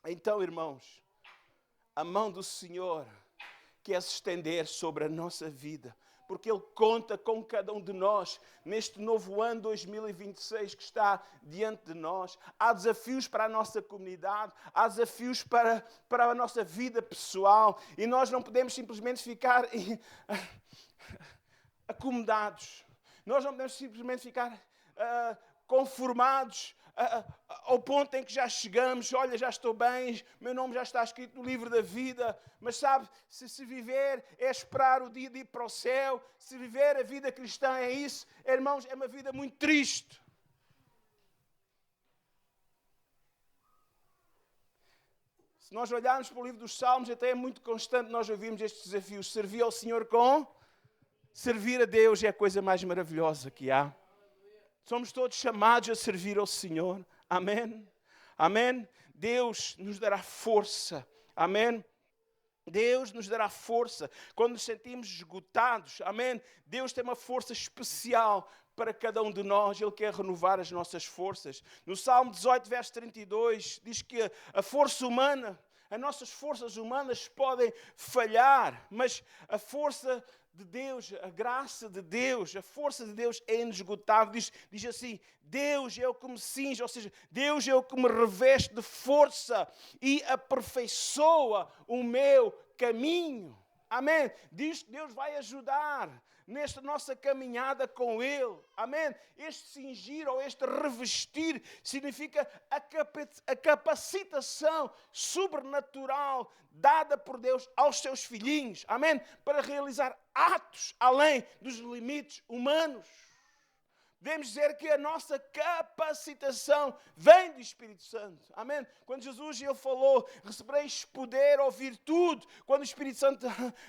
Então, irmãos, a mão do Senhor quer se estender sobre a nossa vida, porque Ele conta com cada um de nós neste novo ano 2026 que está diante de nós. Há desafios para a nossa comunidade, há desafios para a nossa vida pessoal, e nós não podemos simplesmente ficar acomodados. Nós não podemos simplesmente ficar conformados ao ponto em que já chegamos, olha, já estou bem, meu nome já está escrito no livro da vida, mas sabe, se viver é esperar o dia de ir para o céu, se viver a vida cristã é isso, irmãos, é uma vida muito triste. Se nós olharmos para o livro dos Salmos, até é muito constante nós ouvimos estes desafios. Servir ao Senhor servir a Deus é a coisa mais maravilhosa que há. Somos todos chamados a servir ao Senhor. Amém? Amém? Deus nos dará força. Amém? Deus nos dará força quando nos sentimos esgotados. Amém? Deus tem uma força especial para cada um de nós. Ele quer renovar as nossas forças. No Salmo 18, verso 32, diz que a força humana, as nossas forças humanas podem falhar, mas a força de Deus, a graça de Deus, a força de Deus é inesgotável. Diz assim, Deus é o que me cinge, ou seja, Deus é o que me reveste de força e aperfeiçoa o meu caminho. Amém? Diz que Deus vai ajudar nesta nossa caminhada com Ele. Amém? Este cingir ou este revestir significa a capacitação sobrenatural dada por Deus aos seus filhinhos. Amém? Para realizar atos além dos limites humanos. Devemos dizer que a nossa capacitação vem do Espírito Santo. Amém? Quando Jesus ele falou, recebereis poder ou virtude, quando o Espírito Santo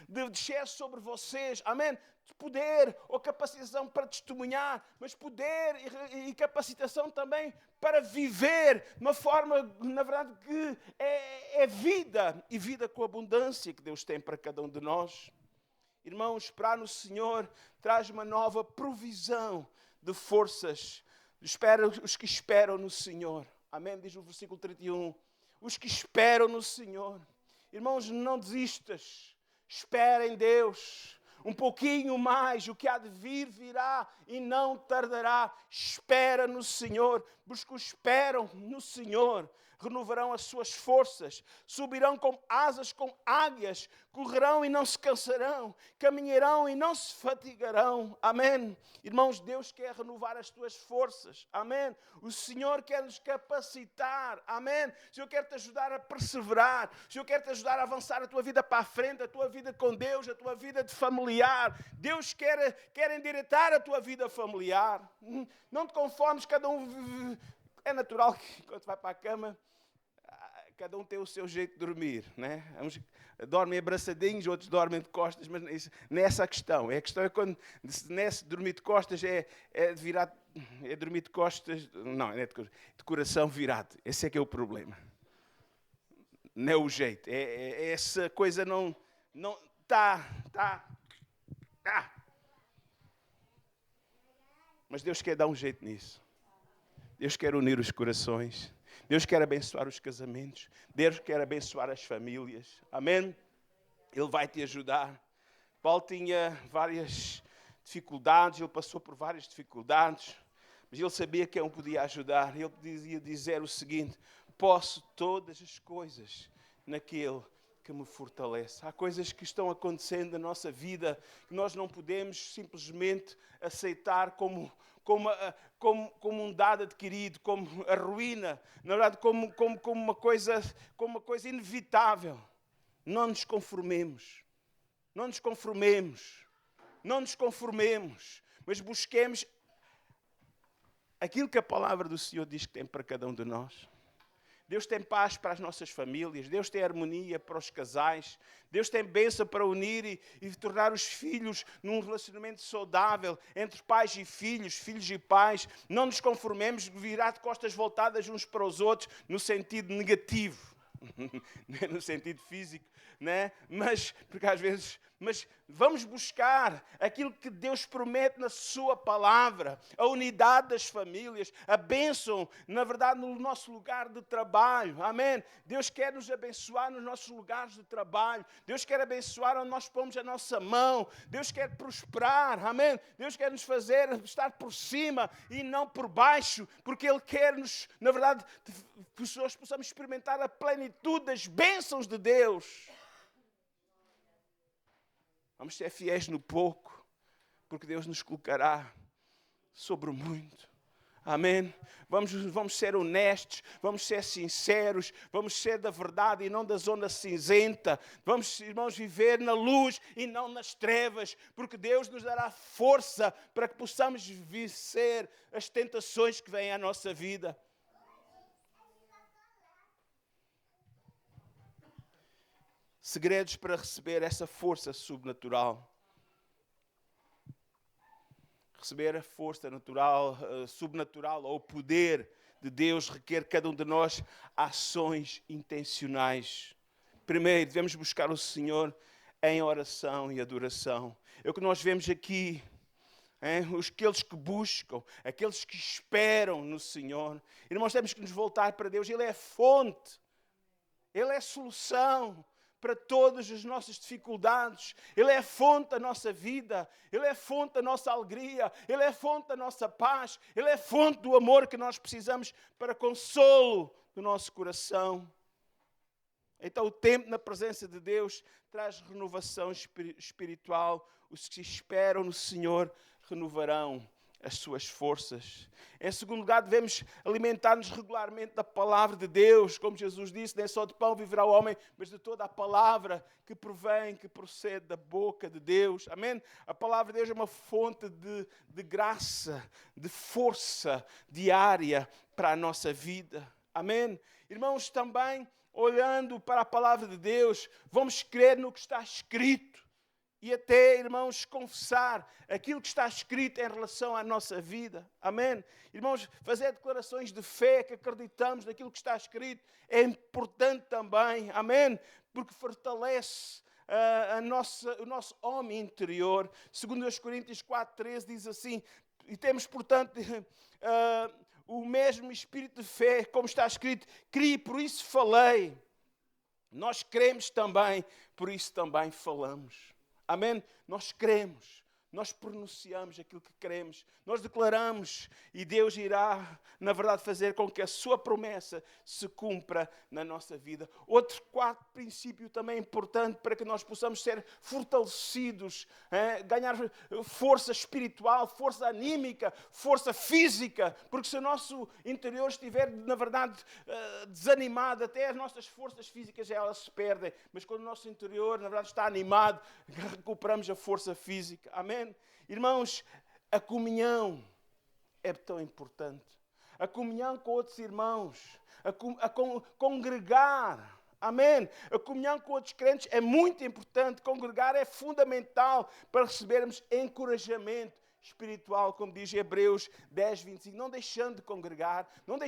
descer sobre vocês. Amém? Poder ou capacitação para testemunhar, mas poder e capacitação também para viver de uma forma, na verdade, que é vida, e vida com abundância que Deus tem para cada um de nós. Irmãos, esperar no Senhor traz uma nova provisão de forças. Os que esperam no Senhor. Amém? Diz o versículo 31. Os que esperam no Senhor. Irmãos, não desistas. Espera em Deus. Um pouquinho mais, o que há de vir, virá e não tardará. Espera no Senhor. Os que esperam no Senhor renovarão as suas forças, subirão com asas com águias, correrão e não se cansarão, caminharão e não se fatigarão. Amém? Irmãos, Deus quer renovar as tuas forças. Amém? O Senhor quer nos capacitar. Amém? O Senhor quer te ajudar a perseverar. O Senhor quer te ajudar a avançar a tua vida para a frente, a tua vida com Deus, a tua vida de familiar. Deus quer endireitar a tua vida familiar. Não te conformes, cada um... É natural que quando vai para a cama, cada um tem o seu jeito de dormir, né? Uns dormem abraçadinhos, outros dormem de costas, mas nessa questão. A questão é quando nesse dormir de costas é dormir de costas, não é de coração virado. Esse é que é o problema. Não é o jeito. Essa coisa não tá. Mas Deus quer dar um jeito nisso. Deus quer unir os corações. Deus quer abençoar os casamentos. Deus quer abençoar as famílias. Amém? Ele vai te ajudar. Paulo tinha várias dificuldades. Ele passou por várias dificuldades. Mas ele sabia que ele podia ajudar. Ele podia dizer o seguinte: posso todas as coisas naquele que me fortalece. Há coisas que estão acontecendo na nossa vida que nós não podemos simplesmente aceitar como um dado adquirido, como a ruína, na verdade, como uma coisa inevitável. Não nos conformemos. Não nos conformemos. Não nos conformemos. Mas busquemos aquilo que a palavra do Senhor diz que tem para cada um de nós. Deus tem paz para as nossas famílias. Deus tem harmonia para os casais. Deus tem bênção para unir e tornar os filhos num relacionamento saudável entre pais e filhos, filhos e pais. Não nos conformemos virar de costas voltadas uns para os outros no sentido negativo, no sentido físico, né? Mas vamos buscar aquilo que Deus promete na sua palavra, a unidade das famílias, a bênção, na verdade, no nosso lugar de trabalho. Amém? Deus quer nos abençoar nos nossos lugares de trabalho. Deus quer abençoar onde nós pomos a nossa mão. Deus quer prosperar. Amém? Deus quer nos fazer estar por cima e não por baixo, porque Ele quer nos, na verdade, que nós possamos experimentar a plenitude das bênçãos de Deus. Vamos ser fiéis no pouco, porque Deus nos colocará sobre o muito. Amém? Vamos ser honestos, vamos ser sinceros, vamos ser da verdade e não da zona cinzenta. Vamos, irmãos, viver na luz e não nas trevas, porque Deus nos dará força para que possamos vencer as tentações que vêm à nossa vida. Segredos para receber essa força sobrenatural. Receber a força natural, sobrenatural ou o poder de Deus requer cada um de nós ações intencionais. Primeiro, devemos buscar o Senhor em oração e adoração. É o que nós vemos aqui. Aqueles que buscam, aqueles que esperam no Senhor. Irmãos, temos que nos voltar para Deus. Ele é a fonte. Ele é a solução para todas as nossas dificuldades. Ele é a fonte da nossa vida. Ele é a fonte da nossa alegria. Ele é a fonte da nossa paz. Ele é a fonte do amor que nós precisamos para consolo do nosso coração. Então o tempo na presença de Deus traz renovação espiritual. Os que esperam no Senhor renovarão as suas forças. Em segundo lugar, devemos alimentar-nos regularmente da palavra de Deus. Como Jesus disse, nem só de pão viverá o homem, mas de toda a palavra que provém, que procede da boca de Deus. Amém? A palavra de Deus é uma fonte de graça, de força diária para a nossa vida. Amém? Irmãos, também, olhando para a palavra de Deus, vamos crer no que está escrito. E até, irmãos, confessar aquilo que está escrito em relação à nossa vida. Amém? Irmãos, fazer declarações de fé, que acreditamos naquilo que está escrito, é importante também. Amém? Porque fortalece o nosso homem interior. Segundo os Coríntios 4:13 diz assim, e temos, portanto, o mesmo espírito de fé, como está escrito, criei, por isso falei. Nós cremos também, por isso também falamos. Amém? Nós cremos, nós pronunciamos aquilo que queremos, nós declaramos e Deus irá, na verdade, fazer com que a sua promessa se cumpra na nossa vida. Outro quarto princípio também importante para que nós possamos ser fortalecidos, ganhar força espiritual, força anímica, força física, porque se o nosso interior estiver, na verdade, desanimado, até as nossas forças físicas elas se perdem, mas quando o nosso interior, na verdade, está animado, recuperamos a força física. Amém? Irmãos, a comunhão é tão importante. A comunhão com outros irmãos, congregar. Amém? A comunhão com outros crentes é muito importante. Congregar é fundamental para recebermos encorajamento espiritual, como diz Hebreus 10:25. Não deixando de congregar, não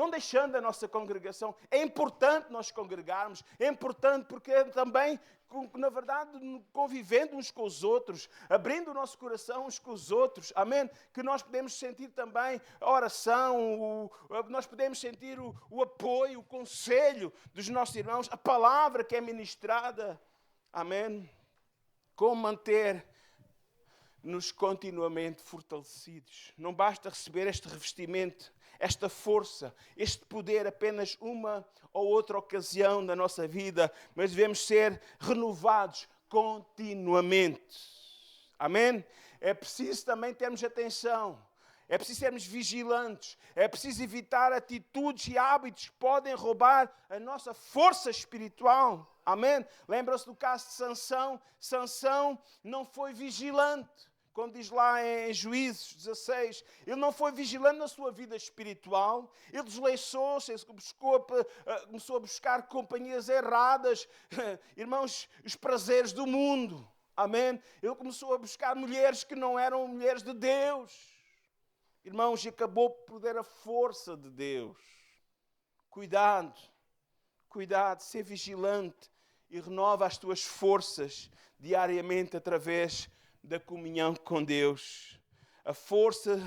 deixando a nossa congregação. É importante nós congregarmos, é importante porque também, na verdade, convivendo uns com os outros, abrindo o nosso coração uns com os outros, amém? Que nós podemos sentir também a oração, nós podemos sentir o apoio, o conselho dos nossos irmãos, a palavra que é ministrada, amém? Como manter-nos continuamente fortalecidos. Não basta receber este revestimento, esta força, este poder apenas uma ou outra ocasião da nossa vida, mas devemos ser renovados continuamente. Amém? É preciso também termos atenção. É preciso sermos vigilantes. É preciso evitar atitudes e hábitos que podem roubar a nossa força espiritual. Amém? Lembram-se do caso de Sansão? Sansão não foi vigilante. Como diz lá em Juízes 16, ele não foi vigilante na sua vida espiritual, ele desleixou-se, começou a buscar companhias erradas, irmãos, os prazeres do mundo, amém? Ele começou a buscar mulheres que não eram mulheres de Deus, irmãos, e acabou por perder a força de Deus. Cuidado, ser vigilante e renova as tuas forças diariamente através da comunhão com Deus. A força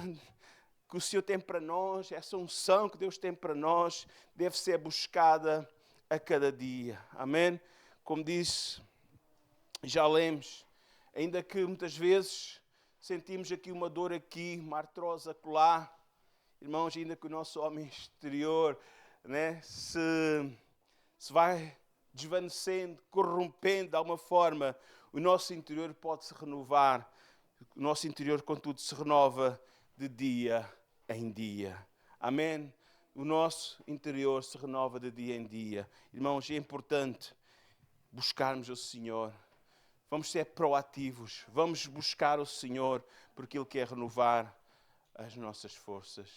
que o Senhor tem para nós, essa unção que Deus tem para nós, deve ser buscada a cada dia. Amém? Como disse, já lemos, ainda que muitas vezes sentimos aqui uma dor aqui, uma artrose acolá, irmãos, ainda que o nosso homem exterior, né, se vai desvanecendo, corrompendo de alguma forma, o nosso interior pode se renovar. O nosso interior, contudo, se renova de dia em dia. Amém? O nosso interior se renova de dia em dia. Irmãos, é importante buscarmos o Senhor. Vamos ser proativos. Vamos buscar o Senhor, porque Ele quer renovar as nossas forças.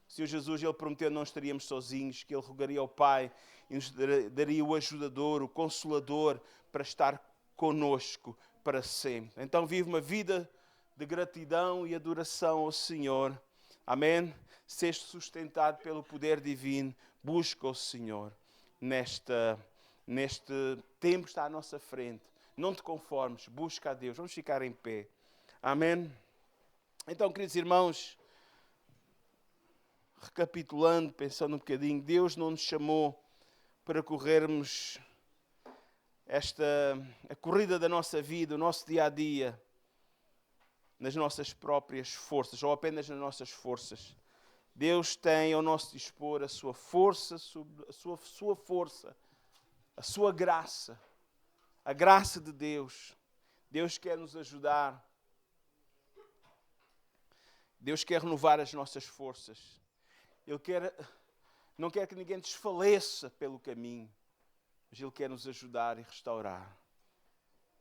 O Senhor Jesus, Ele prometeu que não estaríamos sozinhos, que Ele rogaria ao Pai e nos daria o ajudador, o consolador, para estar conosco para sempre. Então vive uma vida de gratidão e adoração ao Senhor. Amém? Seja sustentado pelo poder divino. Busca o Senhor neste tempo que está à nossa frente. Não te conformes, busca a Deus. Vamos ficar em pé. Amém? Então, queridos irmãos, recapitulando, pensando um bocadinho, Deus não nos chamou para corrermos a corrida da nossa vida, o nosso dia-a-dia, nas nossas próprias forças, ou apenas nas nossas forças. Deus tem ao nosso dispor a sua força, a sua graça, a graça de Deus. Deus quer nos ajudar Deus quer renovar as nossas forças. Ele não quer que ninguém desfaleça pelo caminho, mas Ele quer nos ajudar e restaurar.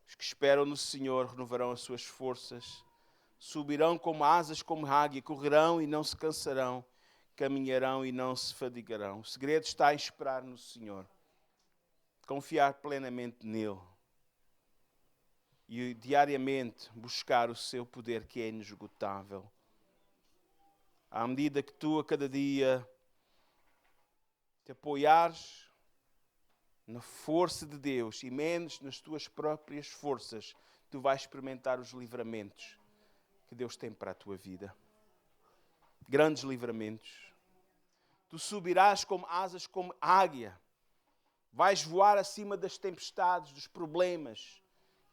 Os que esperam no Senhor renovarão as suas forças, subirão como asas, como águia, correrão e não se cansarão, caminharão e não se fadigarão. O segredo está em esperar no Senhor, confiar plenamente nele e diariamente buscar o seu poder que é inesgotável. À medida que tu a cada dia te apoiares na força de Deus e menos nas tuas próprias forças, tu vais experimentar os livramentos que Deus tem para a tua vida. Grandes livramentos. Tu subirás como asas, como águia. Vais voar acima das tempestades, dos problemas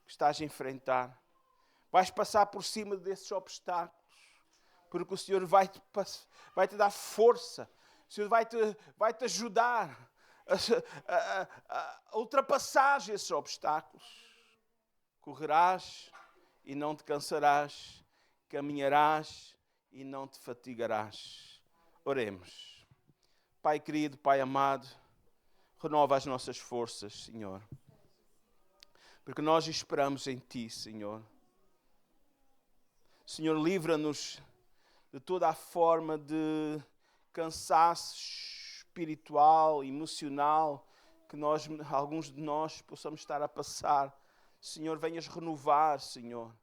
que estás a enfrentar. Vais passar por cima desses obstáculos, porque o Senhor vai te dar força. O Senhor vai te ajudar a ultrapassar esses obstáculos. Correrás e não te cansarás, caminharás e não te fatigarás. Oremos. Pai querido, Pai amado, renova as nossas forças, Senhor, porque nós esperamos em Ti, Senhor. Senhor, livra-nos de toda a forma de cansaço espiritual, emocional, que alguns de nós possamos estar a passar. Senhor, venhas renovar, Senhor.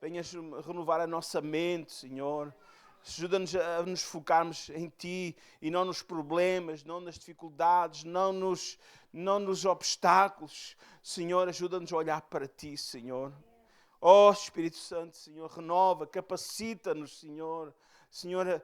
Venhas renovar a nossa mente, Senhor. Ajuda-nos a nos focarmos em Ti e não nos problemas, não nas dificuldades, não nos obstáculos. Senhor, ajuda-nos a olhar para Ti, Senhor. Oh, Espírito Santo, Senhor, renova, capacita-nos, Senhor. Senhor,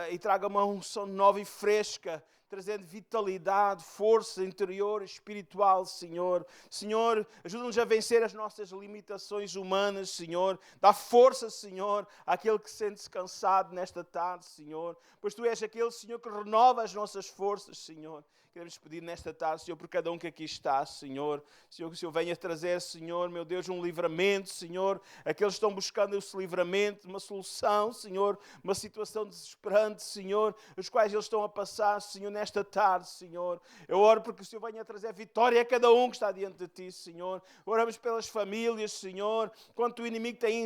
e traga uma unção nova e fresca, trazendo vitalidade, força interior, espiritual, Senhor. Senhor, ajuda-nos a vencer as nossas limitações humanas, Senhor. Dá força, Senhor, àquele que sente-se cansado nesta tarde, Senhor. Pois Tu és aquele, Senhor, que renova as nossas forças, Senhor. Queremos pedir nesta tarde, Senhor, por cada um que aqui está, Senhor. Senhor, que o Senhor venha trazer, Senhor, meu Deus, um livramento, Senhor. Aqueles que estão buscando esse livramento, uma solução, Senhor. Uma situação desesperante, Senhor. Os quais eles estão a passar, Senhor, nesta tarde, Senhor. Eu oro porque o Senhor venha trazer vitória a cada um que está diante de Ti, Senhor. Oramos pelas famílias, Senhor. Quanto o inimigo tem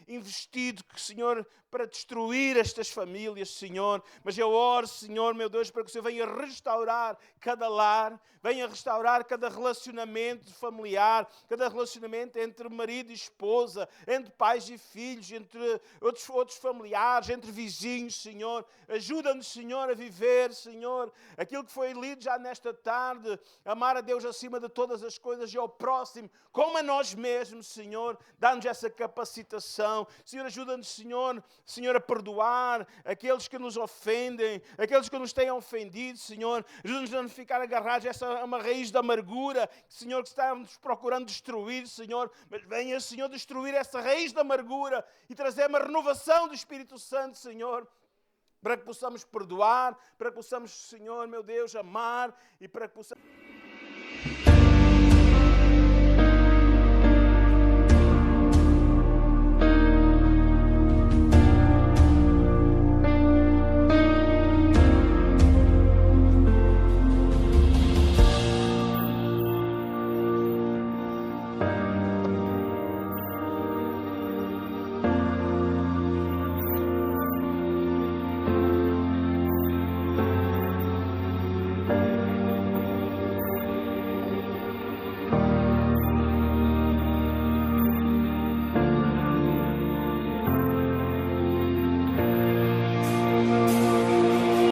investido, Senhor, para destruir estas famílias, Senhor. Mas eu oro, Senhor, meu Deus, para que o Senhor venha restaurar cada lar, venha restaurar cada relacionamento familiar, cada relacionamento entre marido e esposa, entre pais e filhos, entre outros familiares, entre vizinhos, Senhor. Ajuda-nos, Senhor, a viver, Senhor, aquilo que foi lido já nesta tarde, amar a Deus acima de todas as coisas e ao próximo, como a nós mesmos, Senhor. Dá-nos essa capacitação. Senhor, ajuda-nos, Senhor, a perdoar aqueles que nos ofendem, aqueles que nos têm ofendido, Senhor. Ajuda-nos a não ficar agarrados a uma raiz de amargura, Senhor, que está-nos procurando destruir, Senhor. Mas venha, Senhor, destruir essa raiz de amargura e trazer uma renovação do Espírito Santo, Senhor, para que possamos perdoar, para que possamos, Senhor, meu Deus, amar e para que possamos...